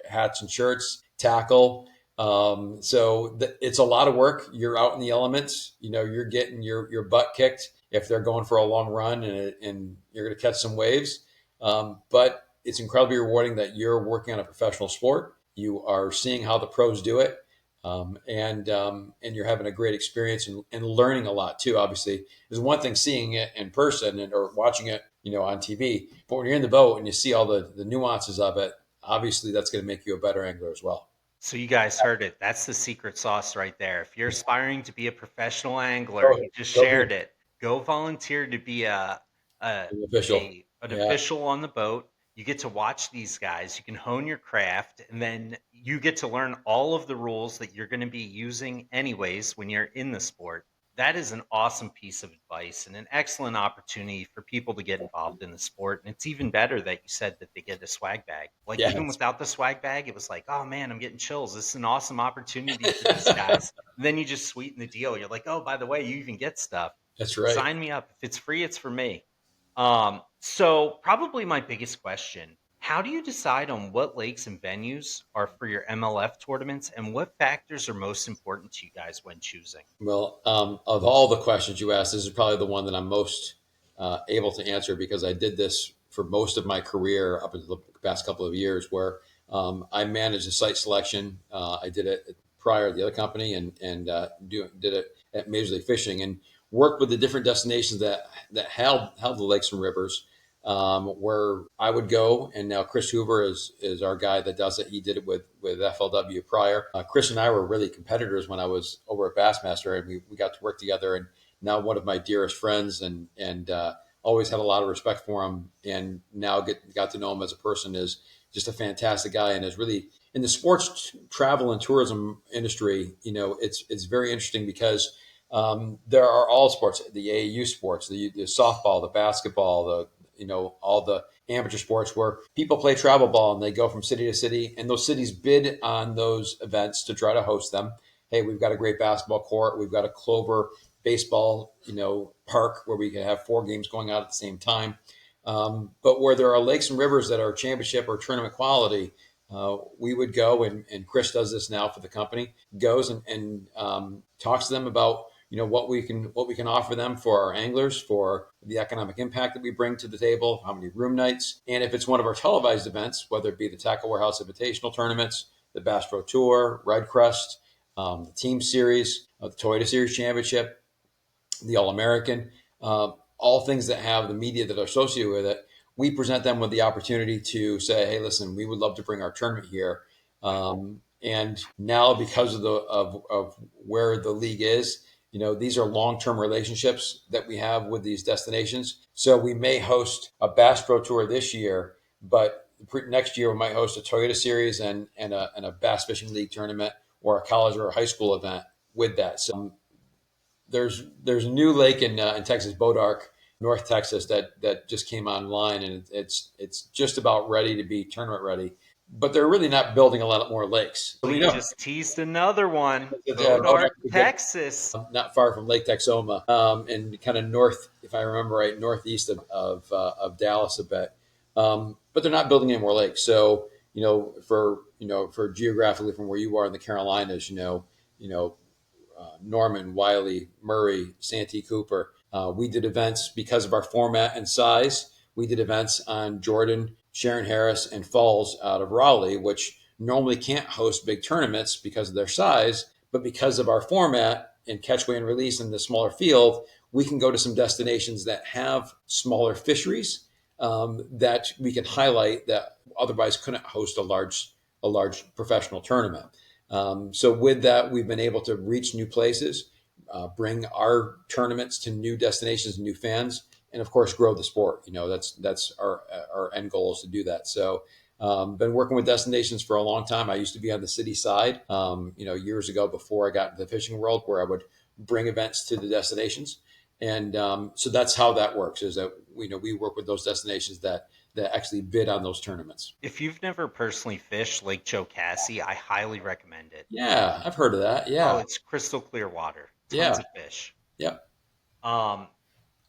hats and shirts, tackle. So it's a lot of work. You're out in the elements. You're getting your butt kicked if they're going for a long run, and you're going to catch some waves. But it's incredibly rewarding that you're working on a professional sport. You are seeing how the pros do it. And you're having a great experience and learning a lot too. Obviously, there's one thing seeing it in person or watching it, on TV, but when you're in the boat and you see all the nuances of it, obviously that's going to make you a better angler as well. So you guys heard it. That's the secret sauce right there. If you're aspiring to be a professional angler, Go, he just go be shared it. Go volunteer to be a an official. an Yeah, official on the boat. You get to watch these guys. You can hone your craft, and then you get to learn all of the rules that you're going to be using anyways when you're in the sport. That is an awesome piece of advice and an excellent opportunity for people to get involved in the sport. And it's even better that you said that they get a swag bag. Like, Yeah, even without the swag bag, it was like, oh man, I'm getting chills. This is an awesome opportunity for these guys. And then you just sweeten the deal. You're like, oh, by the way, you even get stuff. that's right. Sign me up. If it's free, it's for me. So probably my biggest question: how do you decide on what lakes and venues are for your MLF tournaments, and what factors are most important to you guys when choosing? Well, of all the questions you asked, this is probably the one that I'm most able to answer because I did this for most of my career up until the past couple of years, where I managed the site selection. I did it prior at the other company, and did it at Major League Fishing, and worked with the different destinations that held the lakes and rivers. Where I would go, and now Chris Hoover is our guy that does it. He did it with FLW prior. Chris and I were really competitors when I was over at Bassmaster, and we got to work together. And now one of my dearest friends, and always had a lot of respect for him, and now got to know him as a person. Is just a fantastic guy, and is really in the sports travel and tourism industry. It's very interesting because there are all sports, the AAU sports, the softball, the basketball, all the amateur sports where people play travel ball and they go from city to city, and those cities bid on those events to try to host them. Hey, we've got a great basketball court. We've got a Clover baseball, park where we can have 4 games going out at the same time. But where there are lakes and rivers that are championship or tournament quality, we would go, and Chris does this now for the company, goes and talks to them about what we can offer them for our anglers, for the economic impact that we bring to the table, how many room nights, and if it's one of our televised events, whether it be the Tackle Warehouse Invitational tournaments, the Bass Pro Tour, Red Crest, the Team Series, the Toyota Series Championship, the All American, all things that have the media that are associated with it. We present them with the opportunity to say, hey, listen, we would love to bring our tournament here. And now, because of where the league is, these are long-term relationships that we have with these destinations. So we may host a Bass Pro Tour this year, but next year we might host a Toyota Series and a Bass Fishing League tournament, or a college or a high school event with that. So there's a new lake in Texas, Bodark, North Texas, that just came online, and it's just about ready to be tournament ready. But they're really not building a lot more lakes. So Well, we you know just teased another one. Bodark Bodark, is a good, Texas. not far from Lake Texoma, and kind of north, if I remember right, northeast of Dallas a bit. But they're not building any more lakes. So for geographically from where you are in the Carolinas, Norman, Wiley, Murray, Santee Cooper. We did events because of our format and size. We did events on Jordan, Sharon Harris, and Falls out of Raleigh, which normally can't host big tournaments because of their size, but because of our format and catch, weigh, and release in the smaller field, we can go to some destinations that have smaller fisheries, that we can highlight that otherwise couldn't host a large professional tournament. So with that, we've been able to reach new places, bring our tournaments to new destinations, new fans, and of course grow the sport. That's our end goal is to do that. So been working with destinations for a long time. I used to be on the city side, years ago before I got into the fishing world, where I would bring events to the destinations. And so that's how that works, is that we work with those destinations that actually bid on those tournaments. If you've never personally fished Lake Jocassee, I highly recommend it. Yeah, I've heard of that. Oh, Yeah, it's crystal clear water, tons yeah, of fish. yeah. Um,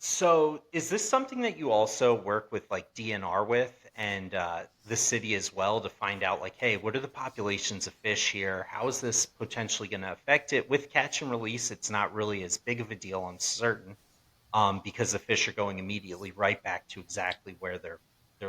so is this something that you also work with like DNR with and the city as well to find out like, hey, what are the populations of fish here? How is this potentially going to affect it? With catch and release, it's not really as big of a deal, I'm certain, because the fish are going immediately right back to exactly where they're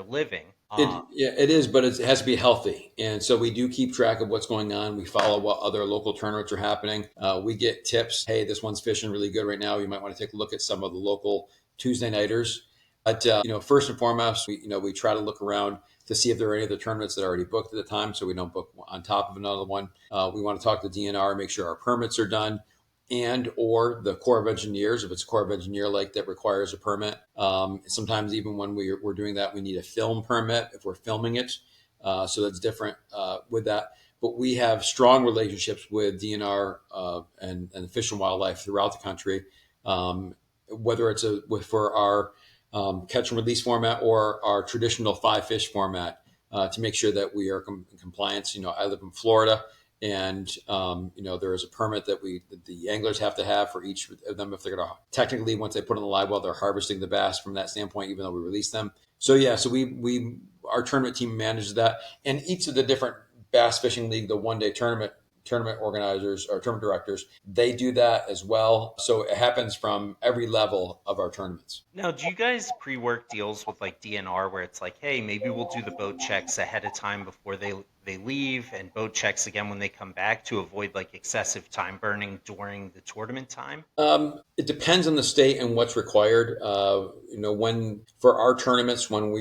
living. It is, but it has to be healthy, and so we do keep track of what's going on. We follow what other local tournaments are happening. We get tips. Hey, this one's fishing really good right now. You might want to take a look at some of the local Tuesday nighters. But first and foremost, we try to look around to see if there are any other tournaments that are already booked at the time, so we don't book on top of another one. We want to talk to DNR, make sure our permits are done, and or the Corps of Engineers, if it's a Corps of Engineer lake that requires a permit. Sometimes even when we're doing that, we need a film permit if we're filming it. So that's different with that. but we have strong relationships with DNR and Fish and Wildlife throughout the country, whether it's for our catch and release format or our traditional five fish format, to make sure that we are in compliance. I live in Florida, and there is a permit that the anglers have to have for each of them if they're going to technically, once they put on the live well, they're harvesting the bass from that standpoint, even though we release them. So we our tournament team manages that, and each of the different bass fishing league, the 1 day tournament organizers or tournament directors, they do that as well. So it happens from every level of our tournaments. Now, do you guys pre-work deals with like DNR where it's like, hey, maybe we'll do the boat checks ahead of time before they leave, and boat checks again when they come back to avoid like excessive time burning during the tournament time? It depends on the state and what's required. When for our tournaments, when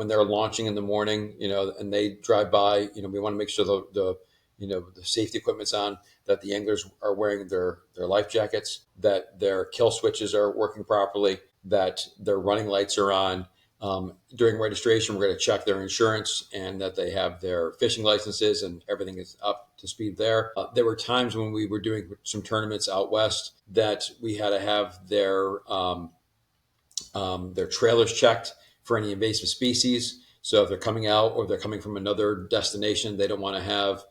they're launching in the morning, and they drive by, we want to make sure the safety equipment's on, that the anglers are wearing their life jackets, that their kill switches are working properly, that their running lights are on. During registration, we're going to check their insurance and that they have their fishing licenses and everything is up to speed there. There were times when we were doing some tournaments out west that we had to have their trailers checked for any invasive species. So if they're coming out or they're coming from another destination, they don't want to have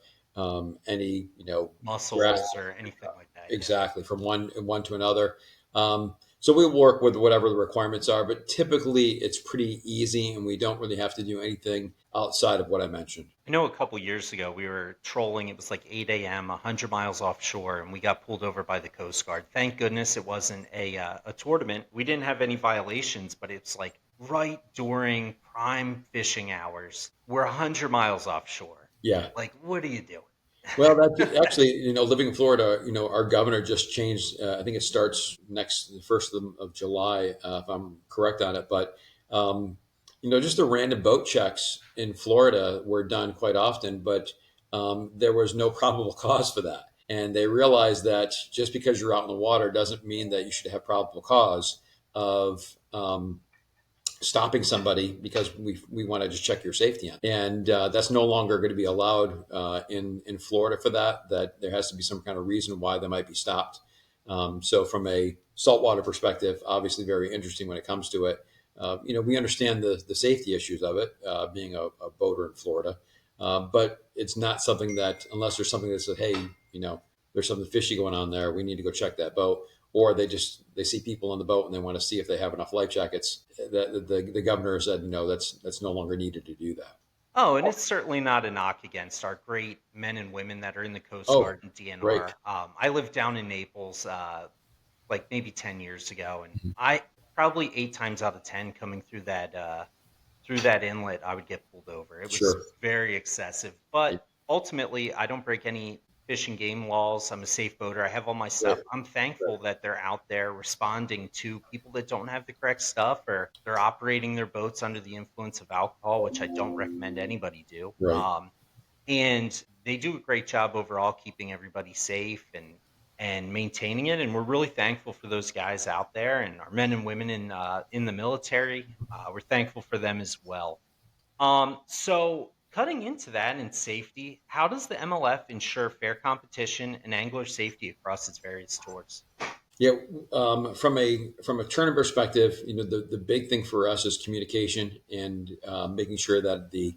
any, grass. Mussels or anything like that, yeah. Exactly, from one to another. So we work with whatever the requirements are, but typically it's pretty easy, and we don't really have to do anything outside of what I mentioned. I know a couple years ago we were trolling. It was like 8 a.m., 100 miles offshore, and we got pulled over by the Coast Guard. Thank goodness it wasn't a tournament. We didn't have any violations, but it's like right during prime fishing hours. We're 100 miles offshore. Yeah. Like, what are you doing? Well, that's actually, living in Florida, our governor just changed. I think it starts the 1st of July, if I'm correct on it. But, just the random boat checks in Florida were done quite often, but there was no probable cause for that. And they realized that just because you're out in the water doesn't mean that you should have probable cause of stopping somebody because we want to just check your safety on. And that's no longer going to be allowed in Florida for that. That there has to be some kind of reason why they might be stopped. So from a saltwater perspective, obviously very interesting when it comes to it. We understand the safety issues of it, being a boater in Florida, but it's not something that, unless there's something that says, hey, there's something fishy going on there, we need to go check that boat. Or they see people on the boat and they want to see if they have enough life jackets. The governor said, no, that's no longer needed to do that. Oh, and it's certainly not a knock against our great men and women that are in the Coast Oh, Guard and great. DNR. I lived down in Naples, like maybe 10 years ago, and I probably 8 times out of 10 coming through that inlet, I would get pulled over. It was Sure. very excessive, but ultimately, I don't break any fish and game laws. I'm a safe boater. I have all my stuff. Right. I'm thankful that they're out there responding to people that don't have the correct stuff, or they're operating their boats under the influence of alcohol, which I don't recommend anybody do. Right. And they do a great job overall keeping everybody safe and maintaining it. And we're really thankful for those guys out there and our men and women in the military. We're thankful for them as well. So cutting into that and safety, how does the MLF ensure fair competition and angler safety across its various tours? Yeah, from a tournament perspective, the big thing for us is communication and making sure that the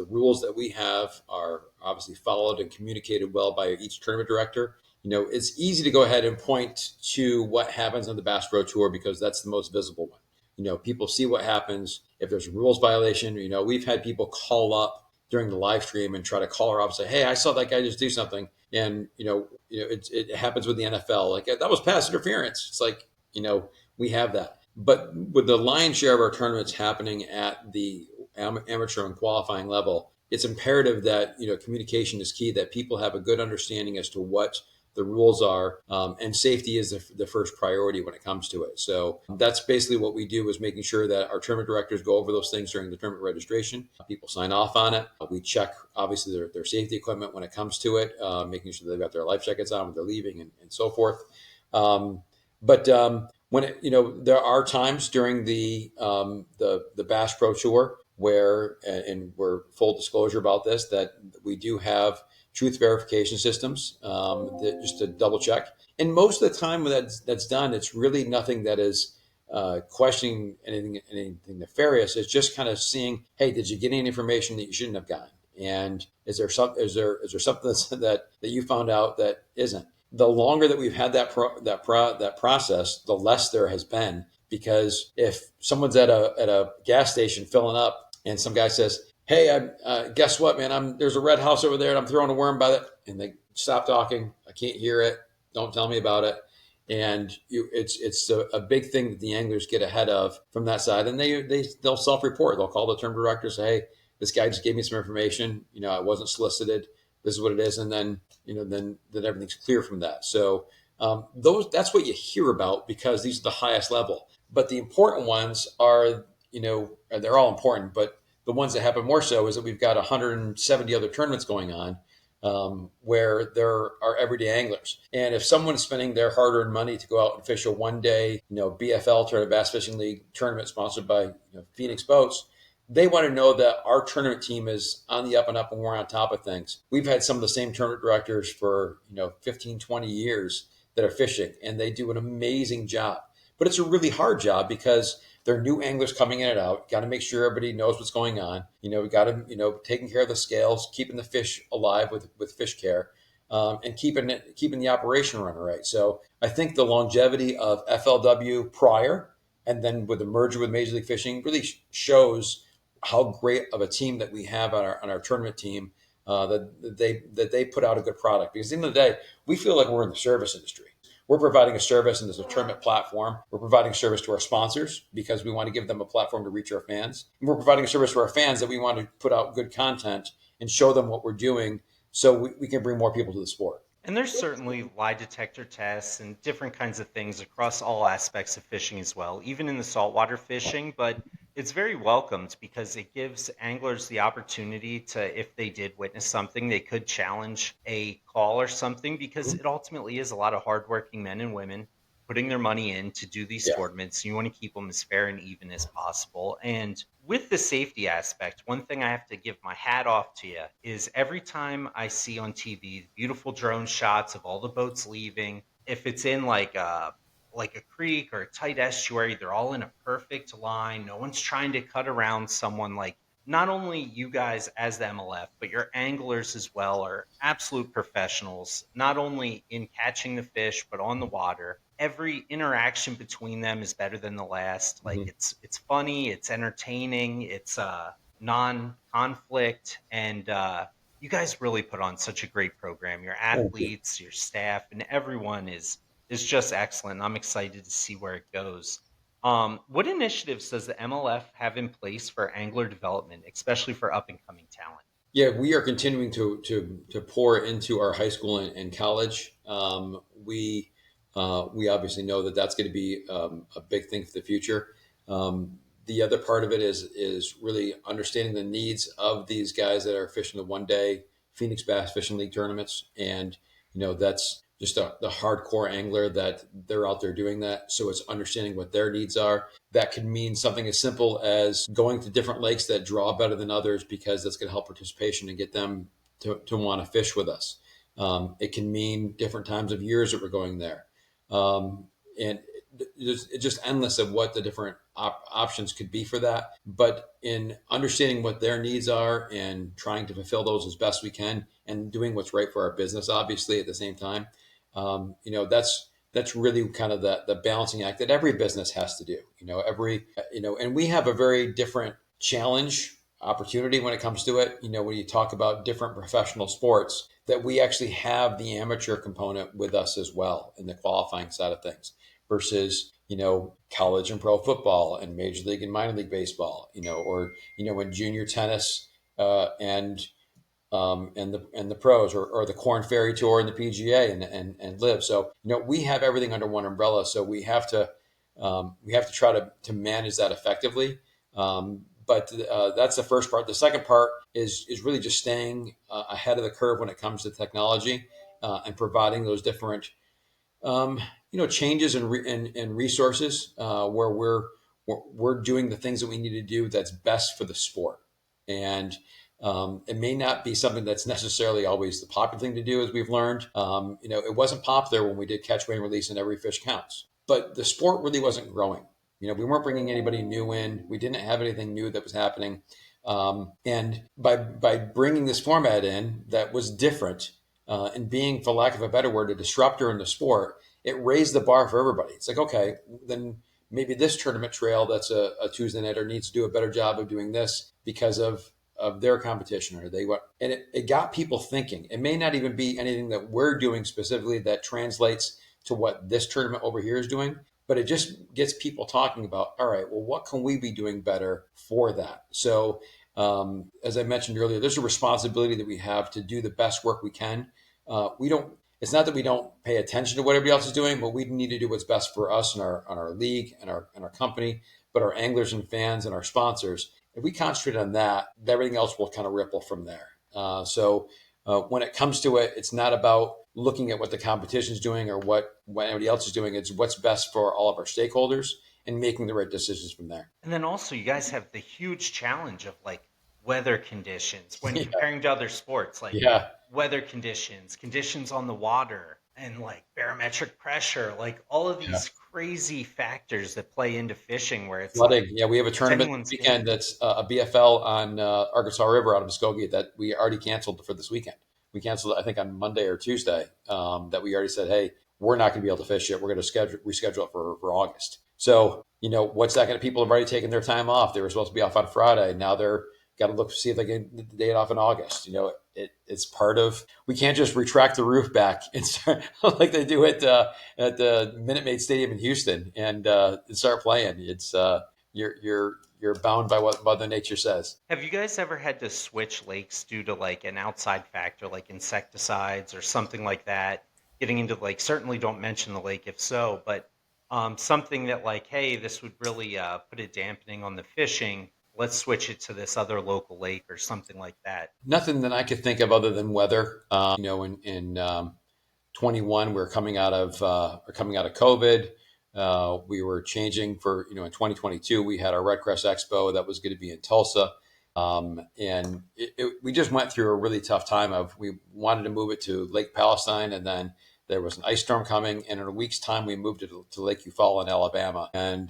rules that we have are obviously followed and communicated well by each tournament director. It's easy to go ahead and point to what happens on the Bass Pro Tour because that's the most visible one. People see what happens if there's a rules violation. We've had people call up during the live stream and try to call her up and say, "Hey, I saw that guy just do something," and it happens with the NFL. Like, that was pass interference. It's like, we have that. But with the lion's share of our tournaments happening at the amateur and qualifying level, it's imperative that communication is key. That people have a good understanding as to what the rules are, and safety is the first priority when it comes to it. So that's basically what we do, is making sure that our tournament directors go over those things during the tournament registration. People sign off on it. We check, obviously, their safety equipment when it comes to it, making sure they've got their life jackets on when they're leaving and so forth. But when there are times during the Bass Pro Tour where, and we're full disclosure about this, that we do have truth verification systems, that just to double check. And most of the time when that's done, it's really nothing that is questioning anything nefarious. It's just kind of seeing, hey, did you get any information that you shouldn't have gotten? And is there something that you found out that isn't? The longer that we've had that process, the less there has been. Because if someone's at a gas station filling up, and some guy says, "Hey, guess what, man? There's a red house over there, and I'm throwing a worm by it," and they stop talking. I can't hear it. Don't tell me about it. And it's a big thing that the anglers get ahead of from that side, and they'll self-report. They'll call the term director, say, "Hey, this guy just gave me some information. I wasn't solicited. This is what it is," and then everything's clear from that. So that's what you hear about, because these are the highest level. But the important ones are, they're all important, but the ones that happen more so is that we've got 170 other tournaments going on, where there are everyday anglers. And if someone's spending their hard-earned money to go out and fish a one-day, BFL tournament, Bass Fishing League tournament sponsored by Phoenix Boats, they want to know that our tournament team is on the up and up and we're on top of things. We've had some of the same tournament directors for 15, 20 years that are fishing, and they do an amazing job. But it's a really hard job because they're new anglers coming in and out. Got to make sure everybody knows what's going on. We got to, taking care of the scales, keeping the fish alive with fish care, and keeping the operation running right. So I think the longevity of FLW prior, and then with the merger with Major League Fishing, really shows how great of a team that we have on our tournament team, that they put out a good product. Because at the end of the day, we feel like we're in the service industry. We're providing a service, and there's a tournament platform. We're providing a service to our sponsors because we want to give them a platform to reach our fans. And we're providing a service to our fans that we want to put out good content and show them what we're doing, so we can bring more people to the sport. And there's certainly lie detector tests and different kinds of things across all aspects of fishing as well, even in the saltwater fishing. But it's very welcomed because it gives anglers the opportunity to, if they did witness something, they could challenge a call or something, because it ultimately is a lot of hardworking men and women putting their money in to do these Yeah. tournaments. You want to keep them as fair and even as possible. And with the safety aspect, one thing I have to give my hat off to you is every time I see on TV beautiful drone shots of all the boats leaving, if it's in like a creek or a tight estuary, they're all in a perfect line. No one's trying to cut around someone. Like, not only you guys as the MLF, but your anglers as well are absolute professionals, not only in catching the fish, but on the water. Every interaction between them is better than the last. Like, Mm-hmm. it's funny, it's entertaining, it's non-conflict, and you guys really put on such a great program. Your Thank you. athletes, your staff, and everyone is just excellent. I'm excited to see where it goes. What initiatives does the MLF have in place for angler development, especially for up and coming talent? Yeah, we are continuing to pour into our high school and college. We obviously know that that's going to be a big thing for the future. The other part of it is really understanding the needs of these guys that are fishing the one day Phoenix Bass Fishing League tournaments, and that's just the hardcore angler that they're out there doing that. So it's understanding what their needs are. That could mean something as simple as going to different lakes that draw better than others, because that's going to help participation and get them to want to fish with us. It can mean different times of years that we're going there. And it's just endless of what the different options could be for that. But in understanding what their needs are and trying to fulfill those as best we can, and doing what's right for our business, obviously, at the same time, that's really kind of the balancing act that every business has to do. And we have a very different challenge opportunity when it comes to it. When you talk about different professional sports, that we actually have the amateur component with us as well in the qualifying side of things, versus college and pro football and major league and minor league baseball, or in junior tennis, and the pros, or the Corn Ferry Tour and the PGA and Live. So we have everything under one umbrella. So we have to try to manage that effectively. But that's the first part. The second part is really just staying ahead of the curve when it comes to technology, and providing those different changes and resources, where we're doing the things that we need to do that's best for the sport. And it may not be something that's necessarily always the popular thing to do, as we've learned. It wasn't popular when we did catch, weigh, and release, and every fish counts. But the sport really wasn't growing. We weren't bringing anybody new in. We didn't have anything new that was happening. And by bringing this format in that was different, and being, for lack of a better word, a disruptor in the sport, it raised the bar for everybody. It's like, okay, then maybe this tournament trail that's a Tuesday nighter needs to do a better job of doing this because of their competition, or they what, and it got people thinking. It may not even be anything that we're doing specifically that translates to what this tournament over here is doing, but it just gets people talking about, all right, well, what can we be doing better for that? So as I mentioned earlier, there's a responsibility that we have to do the best work we can. We don't. It's not that we don't pay attention to what everybody else is doing, but we need to do what's best for us and our league and our company, but our anglers and fans and our sponsors. If we concentrate on that, everything else will kind of ripple from there. When it comes to it, it's not about looking at what the competition is doing or what anybody else is doing. It's what's best for all of our stakeholders and making the right decisions from there. And then also, you guys have the huge challenge of like weather conditions when Yeah, comparing to other sports, like yeah, weather conditions, conditions on the water, and like barometric pressure, like all of yeah. these crazy factors that play into fishing where it's Flooding. like Yeah, we have a it's tournament this anyone's weekend game. that's a BFL on Arkansas River out of Muskogee that we already canceled for this weekend. We canceled, I think, on Monday or Tuesday. That we already said, hey, we're not going to be able to fish it. We're going to reschedule it for August. So, what's that going to? People have already taken their time off. They were supposed to be off on Friday. Now they're got to look to see if they can get the date off in August. It's part of. We can't just retract the roof back and start like they do at the Minute Maid Stadium in Houston and start playing. It's you're bound by what Mother Nature says. Have you guys ever had to switch lakes due to like an outside factor like insecticides or something like that? Getting into like certainly don't mention the lake if so, but something that like, hey, this would really put a dampening on the fishing. Let's switch it to this other local lake or something like that. Nothing that I could think of other than weather. In 21, we're coming out of COVID. We were changing for in 2022 we had our Red Crest Expo that was going to be in Tulsa. We just went through a really tough time of we wanted to move it to Lake Palestine, and then there was an ice storm coming, and in a week's time we moved it to Lake Eufaula in Alabama, and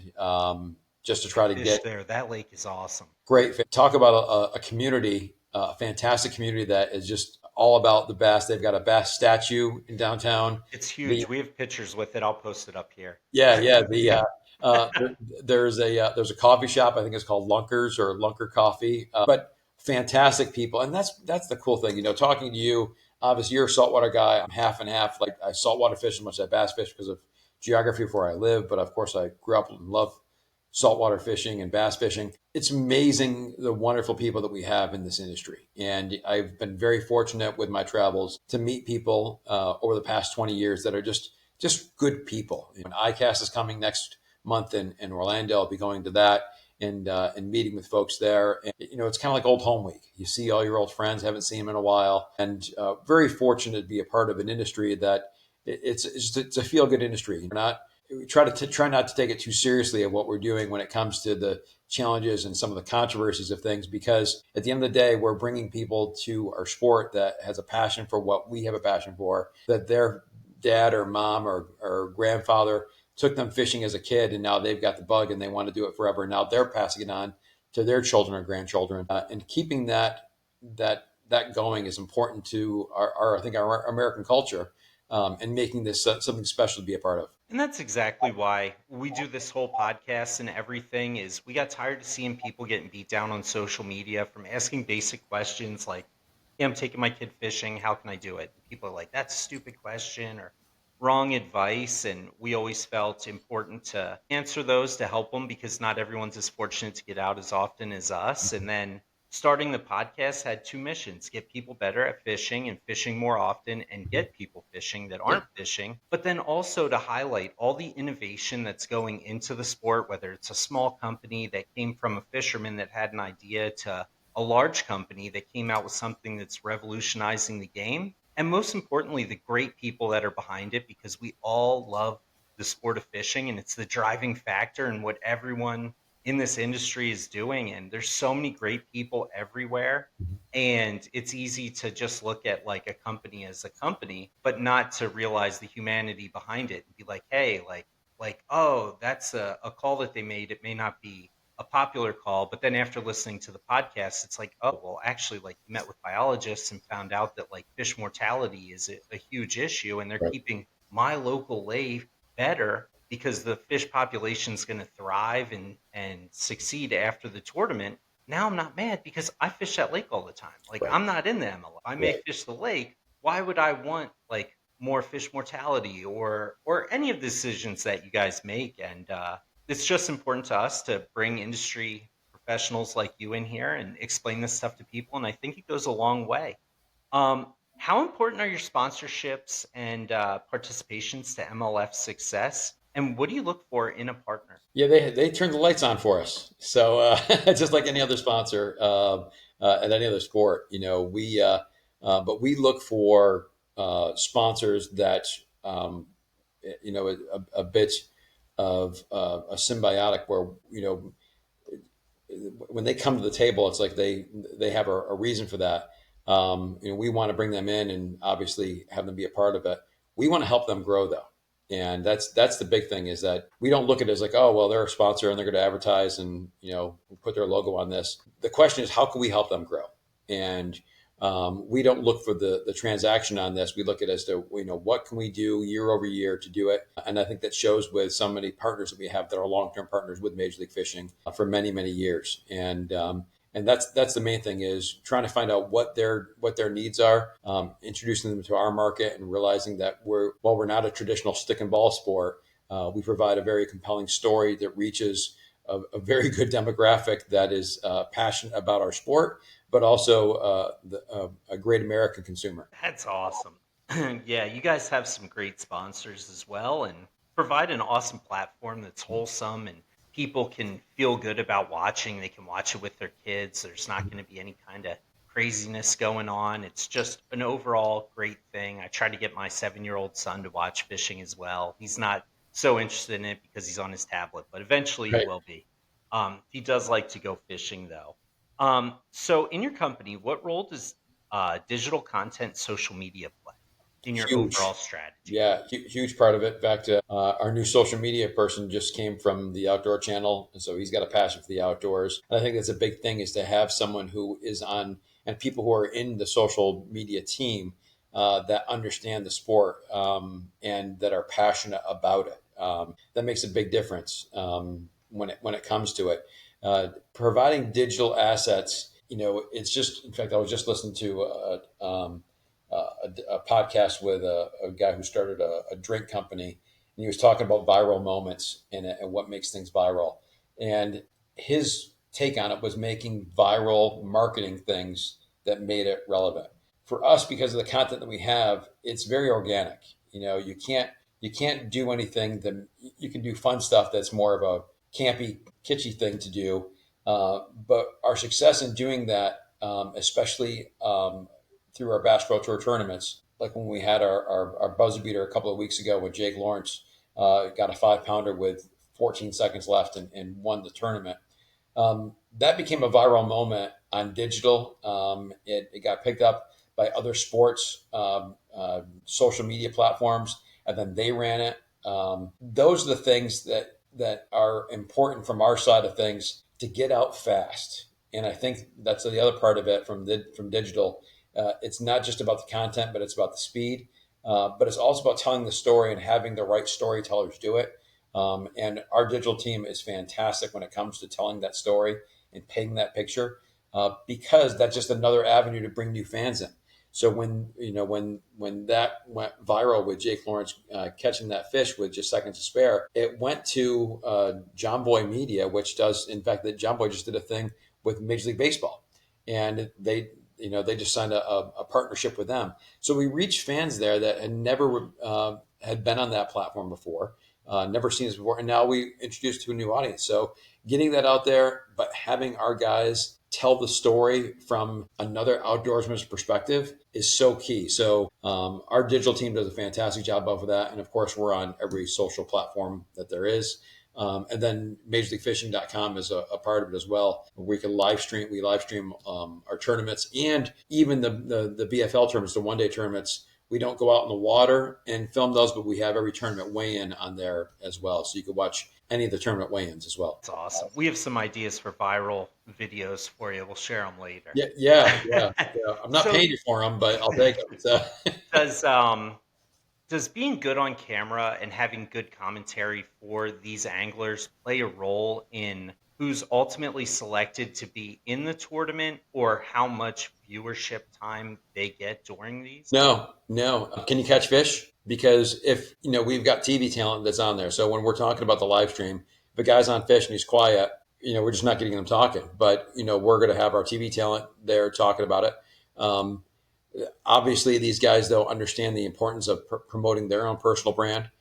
just to I try to fished get there. That lake is awesome. great. Talk about a community, a fantastic community that is just all about the bass. They've got a bass statue in downtown. It's The huge. We have pictures with it. I'll post it up here. Yeah, yeah. There's a coffee shop. I think it's called Lunkers or Lunker Coffee. But fantastic people, and that's the cool thing. Talking to you. Obviously, you're a saltwater guy. I'm half and half. Like I saltwater fish as much as I bass fish because of geography of where I live. But of course, I grew up and love saltwater fishing and bass fishing. It's amazing the wonderful people that we have in this industry. And I've been very fortunate with my travels to meet people over the past 20 years that are just good people. ICAST is coming next month in Orlando. I'll be going to that and meeting with folks there. And, it's kind of like old home week. You see all your old friends, haven't seen them in a while, and very fortunate to be a part of an industry that it's a feel good industry. We try not to take it too seriously of what we're doing when it comes to the challenges and some of the controversies of things, because at the end of the day, we're bringing people to our sport that has a passion for what we have a passion for, that their dad or mom or grandfather took them fishing as a kid, and now they've got the bug and they want to do it forever. And now they're passing it on to their children or grandchildren, and keeping that going is important to our I think our American culture, and making this something special to be a part of. And that's exactly why we do this whole podcast and everything is we got tired of seeing people getting beat down on social media from asking basic questions like, "Hey, I'm taking my kid fishing. How can I do it?" And people are like, "That's a stupid question or wrong advice." And we always felt important to answer those to help them because not everyone's as fortunate to get out as often as us. And then starting the podcast had two missions: get people better at fishing and fishing more often and get people fishing that Yeah. aren't fishing, but then also to highlight all the innovation that's going into the sport, whether it's a small company that came from a fisherman that had an idea to a large company that came out with something that's revolutionizing the game, and most importantly the great people that are behind it, because we all love the sport of fishing and it's the driving factor and what everyone in this industry is doing. And there's so many great people everywhere. And it's easy to just look at like a company as a company, but not to realize the humanity behind it and be like, hey, oh, that's a call that they made. It may not be a popular call, but then after listening to the podcast, it's like, oh, well, actually, like you met with biologists and found out that like fish mortality is a huge issue, and they're Right. keeping my local lake better because the fish population is going to thrive and succeed after the tournament. Now I'm not mad because I fish that lake all the time. Like Right. I'm not in the MLF. I may Right. fish the lake. Why would I want like more fish mortality or any of the decisions that you guys make? And it's just important to us to bring industry professionals like you in here and explain this stuff to people. And I think it goes a long way. How important are your sponsorships and participations to MLF success? And what do you look for in a partner? Yeah, they turned the lights on for us. So just like any other sponsor at any other sport, but we look for sponsors that um, a bit of a symbiotic where when they come to the table, it's like they have a reason for that. We want to bring them in and obviously have them be a part of it. We want to help them grow though, and that's the big thing is that we don't look at it as like, oh well, they're a sponsor and they're going to advertise and put their logo on this. The question is, how can we help them grow? And we don't look for the transaction on this. We look at it as to what can we do year over year to do it, and I think that shows with so many partners that we have that are long term partners with Major League Fishing for many years. And that's the main thing is trying to find out what their needs are, introducing them to our market, and realizing that while we're not a traditional stick and ball sport, we provide a very compelling story that reaches a very good demographic that is passionate about our sport, but also a great American consumer. That's awesome. Yeah, you guys have some great sponsors as well and provide an awesome platform that's wholesome and people can feel good about watching. They can watch it with their kids. There's not going to be any kind of craziness going on. It's just an overall great thing. I try to get my 7-year-old son to watch fishing as well. He's not so interested in it because he's on his tablet, but eventually he Right. will be. He does like to go fishing though. So in your company, what role does digital content, social media play in your overall Huge. strategy? Yeah, huge part of it. In fact, our new social media person just came from the Outdoor Channel, and so he's got a passion for the outdoors. And I think that's a big thing is to have someone who is on and people who are in the social media team that understand the sport and that are passionate about it. That makes a big difference when it comes to it. Providing digital assets, it's just. In fact, I was just listening to a podcast with a guy who started a drink company, and he was talking about viral moments and what makes things viral. And his take on it was making viral marketing things that made it relevant for us because of the content that we have. It's very organic. You can't do anything that you can do fun stuff that's more of a campy, kitschy thing to do. But our success in doing that, especially through our basketball tour tournaments, like when we had our buzzer beater a couple of weeks ago with Jake Lawrence, got a 5-pounder with 14 seconds left and won the tournament. That became a viral moment on digital. It got picked up by other sports social media platforms, and then they ran it. Those are the things that are important from our side of things to get out fast. And I think that's the other part of it from digital. It's not just about the content, but it's about the speed. But it's also about telling the story and having the right storytellers do it. And our digital team is fantastic when it comes to telling that story and painting that picture, because that's just another avenue to bring new fans in. So when that went viral with Jake Lawrence catching that fish with just seconds to spare, it went to John Boy Media, which does, in fact, that John Boy just did a thing with Major League Baseball, and they just signed a partnership with them. So we reached fans there that had never had been on that platform before, never seen us before, and now we introduced to a new audience. So getting that out there, but having our guys tell the story from another outdoorsman's perspective is so key. So our digital team does a fantastic job of that, and of course, we're on every social platform that there is. And then MajorLeagueFishing.com is a part of it as well. We can live stream. We live stream our tournaments and even the BFL tournaments, the 1 day tournaments. We don't go out in the water and film those, but we have every tournament weigh-in on there as well. So you can watch any of the tournament weigh-ins as well. It's awesome. We have some ideas for viral videos for you. We'll share them later. Yeah. I'm not So paying you for them, but I'll take them. So. does um does being good on camera and having good commentary for these anglers play a role in who's ultimately selected to be in the tournament or how much viewership time they get during these? No. Can you catch fish? Because if we've got TV talent that's on there, so when we're talking about the live stream, if a guy's on fish and he's quiet, we're just not getting them talking. But we're going to have our TV talent there talking about it. Um, Obviously, these guys though understand the importance of promoting their own personal brand.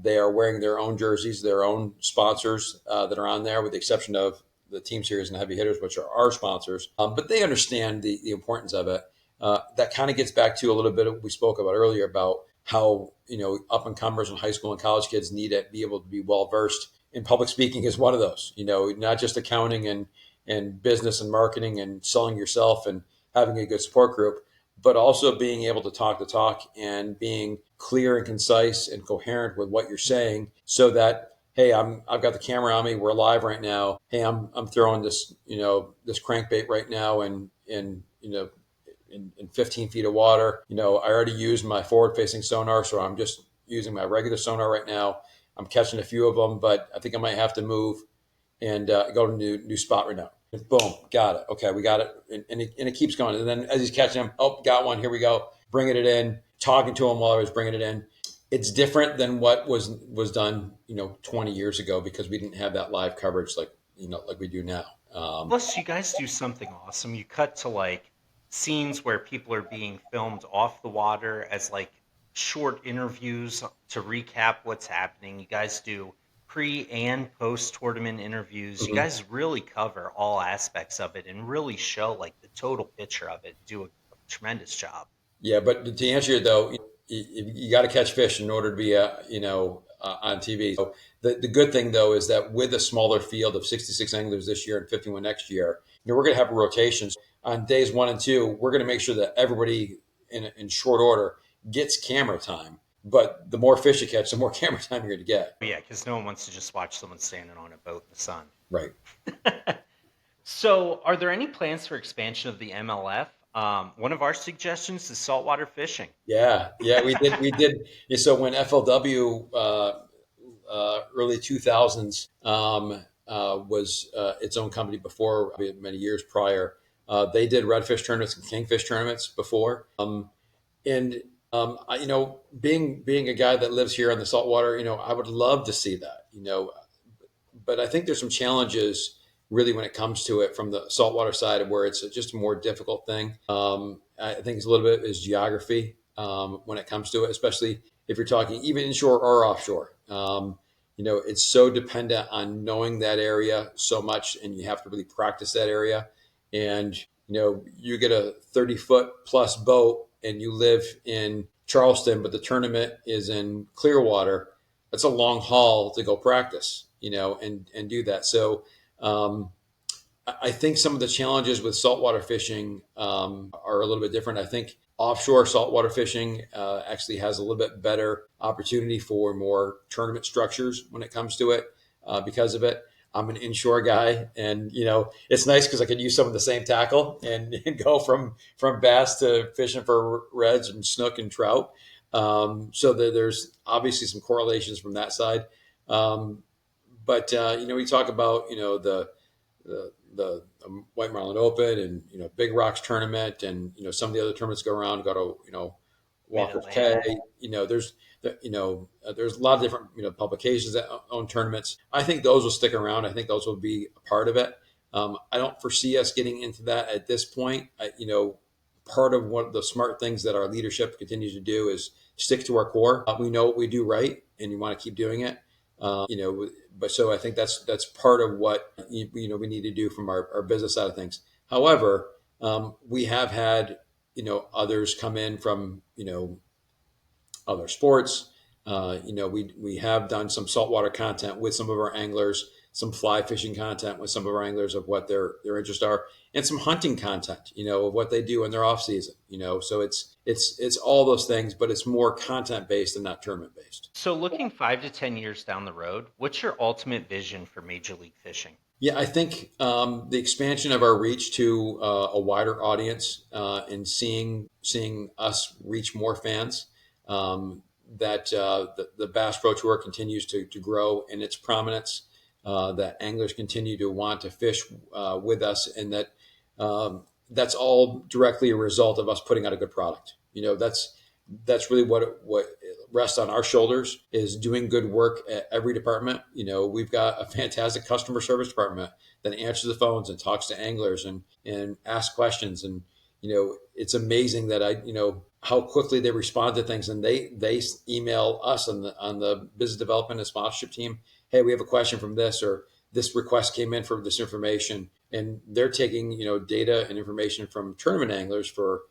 They are wearing their own jerseys, their own sponsors that are on there, with the exception of the Team Series and Heavy Hitters, which are our sponsors. But they understand the importance of it. That kind of gets back to a little bit of what we spoke about earlier about how up and comers and high school and college kids need to be able to be well versed in public speaking is one of those. Not just accounting and business and marketing and selling yourself and having a good support group, but also being able to talk the talk and being clear and concise and coherent with what you're saying, so that hey, I've got the camera on me. We're live right now. Hey, I'm throwing this crankbait right now, and in 15 feet of water. I already used my forward facing sonar, so I'm just using my regular sonar right now. I'm catching a few of them, but I think I might have to move and go to a new spot right now. And boom, got it. Okay, we got it. And it keeps going. And then as he's catching them, oh, got one. Here we go. Bringing it in, talking to him while I was bringing it in. It's different than what was done, 20 years ago, because we didn't have that live coverage like we do now. Plus, you guys do something awesome. You cut to like scenes where people are being filmed off the water as like short interviews to recap what's happening. You guys do pre and post tournament interviews. You Mhm. guys really cover all aspects of it and really show like the total picture of it. Do a tremendous job. Yeah, but to answer it though, you got to catch fish in order to be on TV. So the good thing though is that with a smaller field of 66 anglers this year and 51 next year, we're going to have rotations on days 1 and 2. We're going to make sure that everybody in short order gets camera time. But the more fish you catch, the more camera time you're going to get. Yeah, because no one wants to just watch someone standing on a boat in the sun. Right. So, are there any plans for expansion of the MLF? One of our suggestions is saltwater fishing. Yeah, we did. Yeah, so when FLW early 2000s was its own company before many years prior. They did redfish tournaments and kingfish tournaments before. And being a guy that lives here on the saltwater, I would love to see that. But I think there's some challenges really when it comes to it from the saltwater side, of where it's just a more difficult thing. I think it's a little bit is geography when it comes to it, especially if you're talking even inshore or offshore. It's so dependent on knowing that area so much, and you have to really practice that area. And you get a 30-foot plus boat, and you live in Charleston, but the tournament is in Clearwater. That's a long haul to go practice, and do that. So I think some of the challenges with saltwater fishing are a little bit different. I think offshore saltwater fishing actually has a little bit better opportunity for more tournament structures when it comes to it because of it. I'm an inshore guy, and it's nice because I can use some of the same tackle and go from bass to fishing for reds and snook and trout. So there's obviously some correlations from that side. But we talk about the White Marlin Open and Big Rocks tournament, and some of the other tournaments go around. Go to Mid Walker's Cay. Atlantic. There's a lot of different publications that own tournaments. I think those will stick around. I think those will be a part of it. I don't foresee us getting into that at this point. Part of one of the smart things that our leadership continues to do is stick to our core. We know what we do right, and we want to keep doing it. But so I think that's part of what we need to do from our business side of things. However, we have had others come in from other sports We have done some saltwater content with some of our anglers, some fly fishing content with some of our anglers of what their interests are, and some hunting content, of what they do in their off season. So it's all those things, but it's more content based and not tournament based. So, looking 5 to 10 years down the road, what's your ultimate vision for Major League Fishing? Yeah, I think the expansion of our reach to a wider audience and seeing us reach more fans. That the Bass Pro Tour continues to grow in its prominence. That anglers continue to want to fish with us, and that's all directly a result of us putting out a good product. That's really what rests on our shoulders is doing good work at every department. We've got a fantastic customer service department that answers the phones and talks to anglers and asks questions. And, it's amazing that how quickly they respond to things, and they email us on the business development and sponsorship team. Hey, we have a question from this, or this request came in for this information, and they're taking, data and information from tournament anglers for,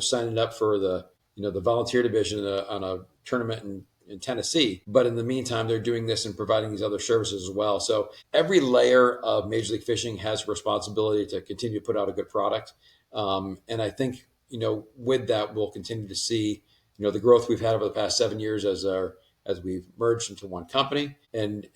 signing up for the volunteer division on a tournament in Tennessee. But in the meantime, they're doing this and providing these other services as well. So every layer of Major League Fishing has a responsibility to continue to put out a good product. And I think, with that, we'll continue to see, the growth we've had over the past 7 years as we've merged into one company and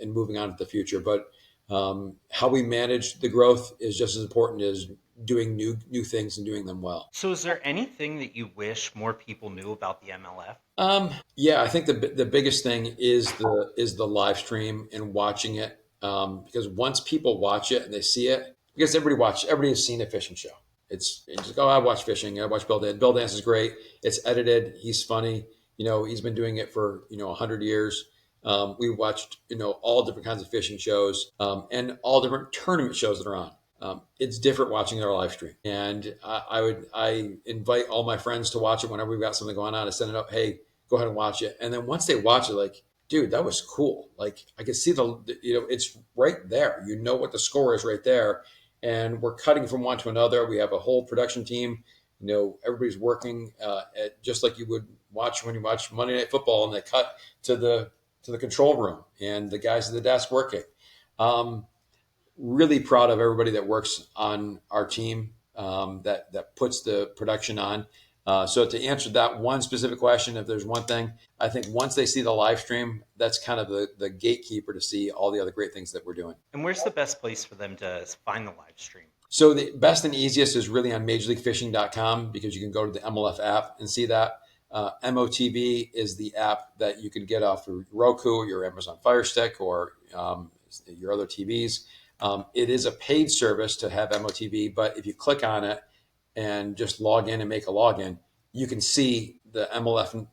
moving on to the future. But how we manage the growth is just as important as doing new things and doing them well. So, is there anything that you wish more people knew about the MLF? Yeah, I think the biggest thing is the live stream and watching it, because once people watch it and they see it, because everybody has seen a fishing show. It's just, oh, I watch fishing. I watch Bill Dance. Bill Dance is great. It's edited. He's funny. He's been doing it for 100 years. We watched all different kinds of fishing shows, and all different tournament shows that are on. It's different watching our live stream, and I invite all my friends to watch it whenever we've got something going on. I send it up, hey, go ahead and watch it. And then once they watch it, like, dude, that was cool. Like, I can see it's right there. What the score is right there. And we're cutting from one to another. We have a whole production team. Everybody's working just like you would watch when you watch Monday Night Football, and they cut to the control room and the guys at the desk working. Really proud of everybody that works on our team, that puts the production on. So to answer that one specific question, if there's one thing, I think once they see the live stream, that's kind of the gatekeeper to see all the other great things that we're doing. And where's the best place for them to find the live stream? So the best and easiest is really on MajorLeagueFishing.com, because you can go to the MLF app and see that. MOTV is the app that you can get off your Roku, your Amazon Fire Stick, or your other TVs. It is a paid service to have MOTV, but if you click on it and just log in and make a login, you can see the MLF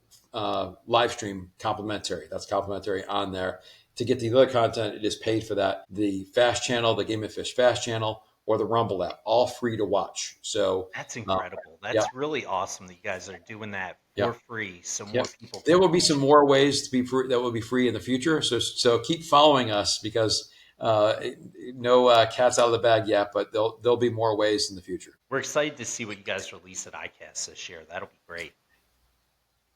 live stream complimentary. That's complimentary on there. To get the other content, it is paid for that. The Fast Channel, the Game and Fish Fast Channel, or the Rumble app, all free to watch. So That's incredible. yeah, That's really awesome that you guys are doing that yeah, for free, so yeah. more people There can will be watch some it. more ways to be free, that will be free in the future. So keep following us, because uh, no cat's out of the bag yet, but there'll be more ways in the future. We're excited to see what you guys release at ICAST this year. That'll be great.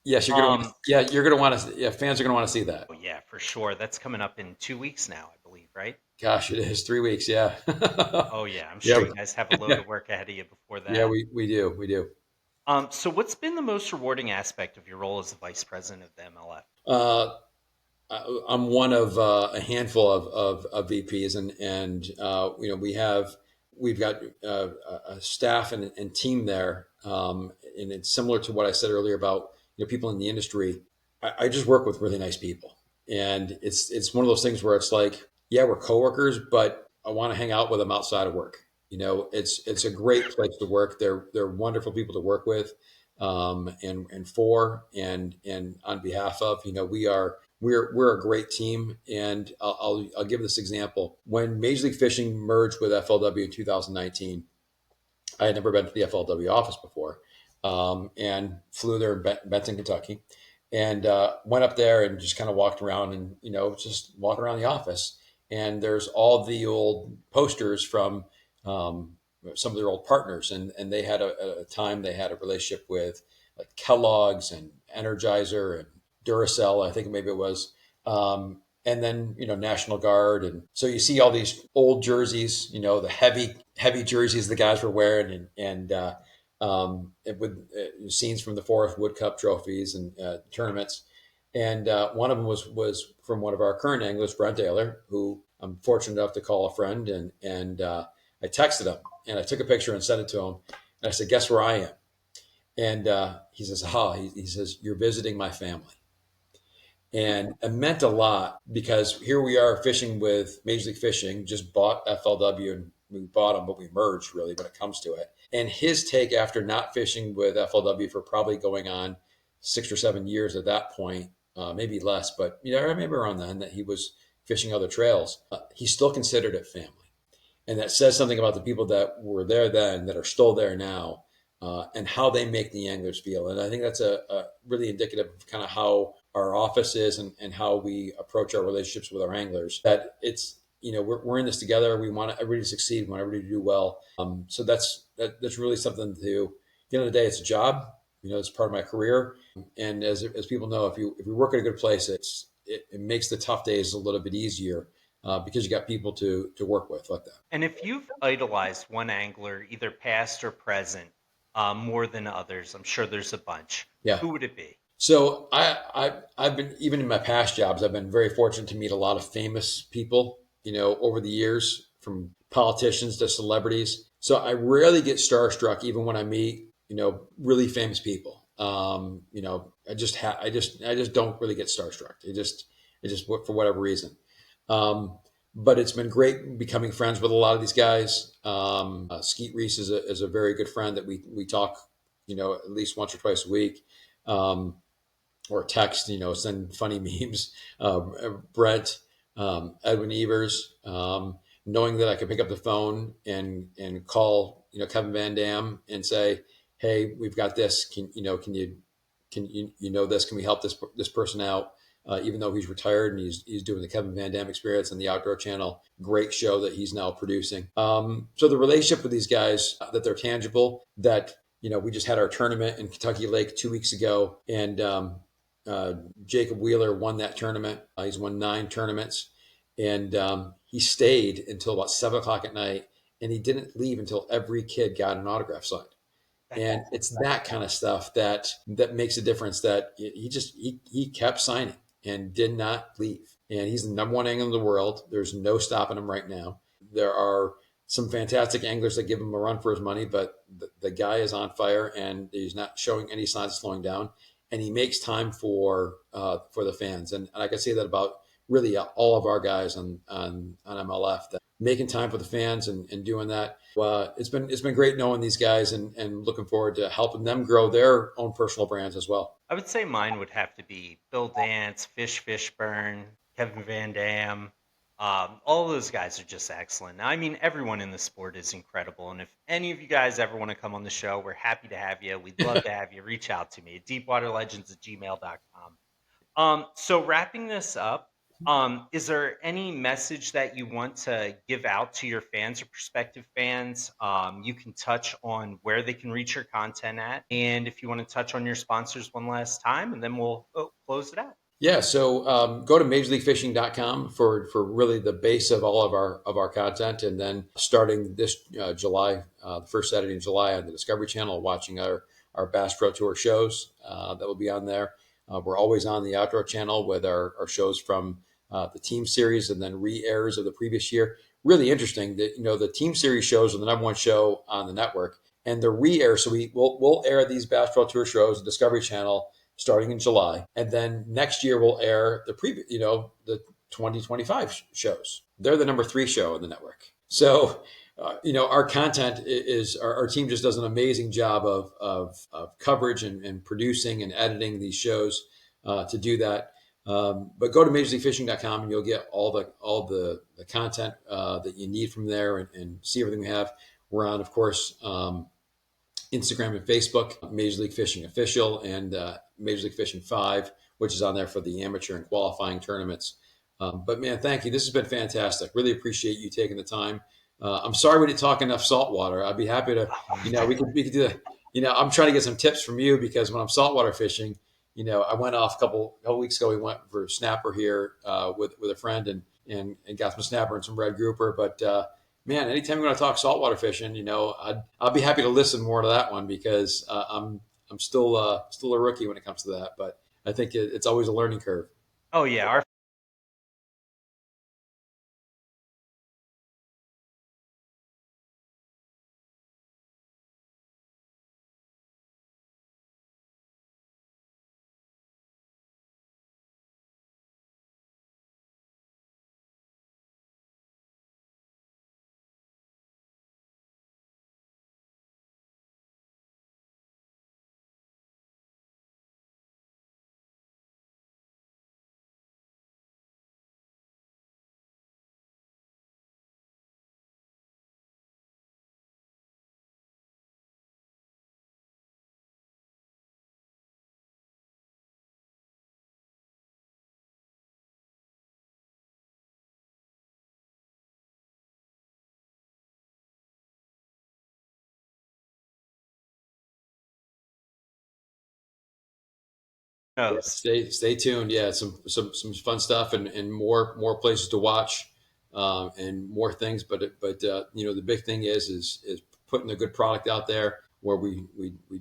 Yes, Um, you're gonna want to. Yeah, fans are gonna want to see that. oh yeah, for sure. That's coming up in 2 weeks now, I believe, right? Gosh, it is 3 weeks. Yeah, Oh yeah, I'm yeah, sure you guys have a load yeah, of work ahead of you before yeah. that. We do. So what's been the most rewarding aspect of your role as the vice president of the MLF? Uh, I'm one of a handful of VPs, and we've got a staff and team there, and it's similar to what I said earlier about people in the industry. I just work with really nice people, and it's one of those things where it's like, yeah, we're coworkers, but I want to hang out with them outside of work. It's a great place to work. They're wonderful people to work with, and for and on behalf of. We're a great team, and I'll give this example. When Major League Fishing merged with FLW in 2019, I had never been to the FLW office before, and flew there in Benton, Kentucky, and went up there and just kind of walked around, and just walking around the office. And there's all the old posters from some of their old partners, and they had a time they had a relationship with like Kellogg's and Energizer Duracell, I think maybe it was. And then, National Guard. And so you see all these old jerseys, the heavy jerseys the guys were wearing, with scenes from the Forest Wood Cup trophies and tournaments. And one of them was from one of our current anglers, Brent Taylor, who I'm fortunate enough to call a friend. And I texted him and I took a picture and sent it to him. And I said, "Guess where I am?" And he says, he says, "You're visiting my family." And it meant a lot because here we are fishing with Major League Fishing, just bought FLW, and we bought them, but we merged really when it comes to it. And his take after not fishing with FLW for probably going on 6 or 7 years at that point, maybe less, but I remember around then that he was fishing other trails. He still considered it family. And that says something about the people that were there then that are still there now, and how they make the anglers feel. And I think that's a really indicative of kind of how our office is, and how we approach our relationships with our anglers. That it's, we're in this together. We want everybody to succeed. We want everybody to do well. So that's really something to. At the end of the day, it's a job. It's part of my career. And as people know, if you work at a good place, it makes the tough days a little bit easier, because you got people to work with like that. And if you've idolized one angler, either past or present, more than others, I'm sure there's a bunch. Yeah. Who would it be? So I've been, even in my past jobs, I've been very fortunate to meet a lot of famous people, over the years, from politicians to celebrities. So I rarely get starstruck, even when I meet, really famous people. I just don't really get starstruck. It just for whatever reason. But it's been great becoming friends with a lot of these guys. Skeet Reese is a very good friend that we talk, at least once or twice a week. Or text, send funny memes. Brent, Edwin Evers, knowing that I could pick up the phone and call, Kevin Van Dam and say, "Hey, we've got this. Can you this? Can we help this person out?" Even though he's retired and he's doing the Kevin Van Dam Experience on the Outdoor Channel, great show that he's now producing. So the relationship with these guys, that they're tangible. That we just had our tournament in Kentucky Lake 2 weeks ago, and Jacob Wheeler won that tournament. He's won 9 tournaments, and he stayed until about 7 o'clock at night, and he didn't leave until every kid got an autograph signed. And it's that kind of stuff that makes a difference. That he kept signing and did not leave. And he's the number one angler in the world. There's no stopping him right now. There are some fantastic anglers that give him a run for his money, but the guy is on fire, and he's not showing any signs of slowing down. And he makes time for the fans. And I can say that about really all of our guys on MLF, that making time for the fans and doing that. It's been great knowing these guys, and looking forward to helping them grow their own personal brands as well. I would say mine would have to be Bill Dance, Fish Fishburne, Kevin Van Dam. All of those guys are just excellent. Now, I mean, everyone in the sport is incredible. And if any of you guys ever want to come on the show, we're happy to have you. We'd love to have you. Reach out to me at deepwaterlegends@gmail.com. So wrapping this up, is there any message that you want to give out to your fans or prospective fans? You can touch on where they can reach your content at, and if you want to touch on your sponsors one last time, and then we'll close it out. Yeah, so go to majorleaguefishing.com for really the base of all of our content, and then starting this July, the first Saturday in July on the Discovery Channel, watching our Bass Pro Tour shows that will be on there. We're always on the Outdoor Channel with our shows from the Team Series, and then re-airs of the previous year. Really interesting that the Team Series shows are the number one show on the network, and the re-air. So we'll air these Bass Pro Tour shows, the Discovery Channel, starting in July, and then next year we'll air the the 2025 shows. They're the number 3 show on the network. So our content is our team just does an amazing job of coverage and producing and editing these shows to do that. But go to majorleaguefishing.com and you'll get all the content that you need from there, and see everything we have. We're on, of course, Instagram and Facebook, Major League Fishing Official, and Major League Fishing 5, which is on there for the amateur and qualifying tournaments. But man, thank you. This has been fantastic. Really appreciate you taking the time. I'm sorry we didn't talk enough saltwater. I'd be happy to, we could do that. I'm trying to get some tips from you, because when I'm saltwater fishing, I went off a couple weeks ago. We went for snapper here with a friend and got some snapper and some red grouper. But man, anytime you want to talk saltwater fishing, I'll be happy to listen more to that one because I'm still a rookie when it comes to that. But I think it's always a learning curve. Oh yeah, our Yeah. knows. Stay tuned. Yeah, some fun stuff and more places to watch and more things. But the big thing is putting a good product out there where we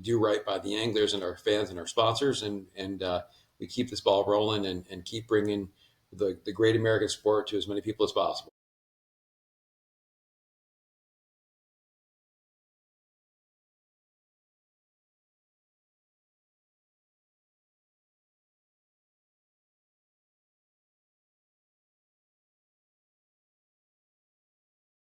do right by the anglers and our fans and our sponsors and we keep this ball rolling and keep bringing the great American sport to as many people as possible.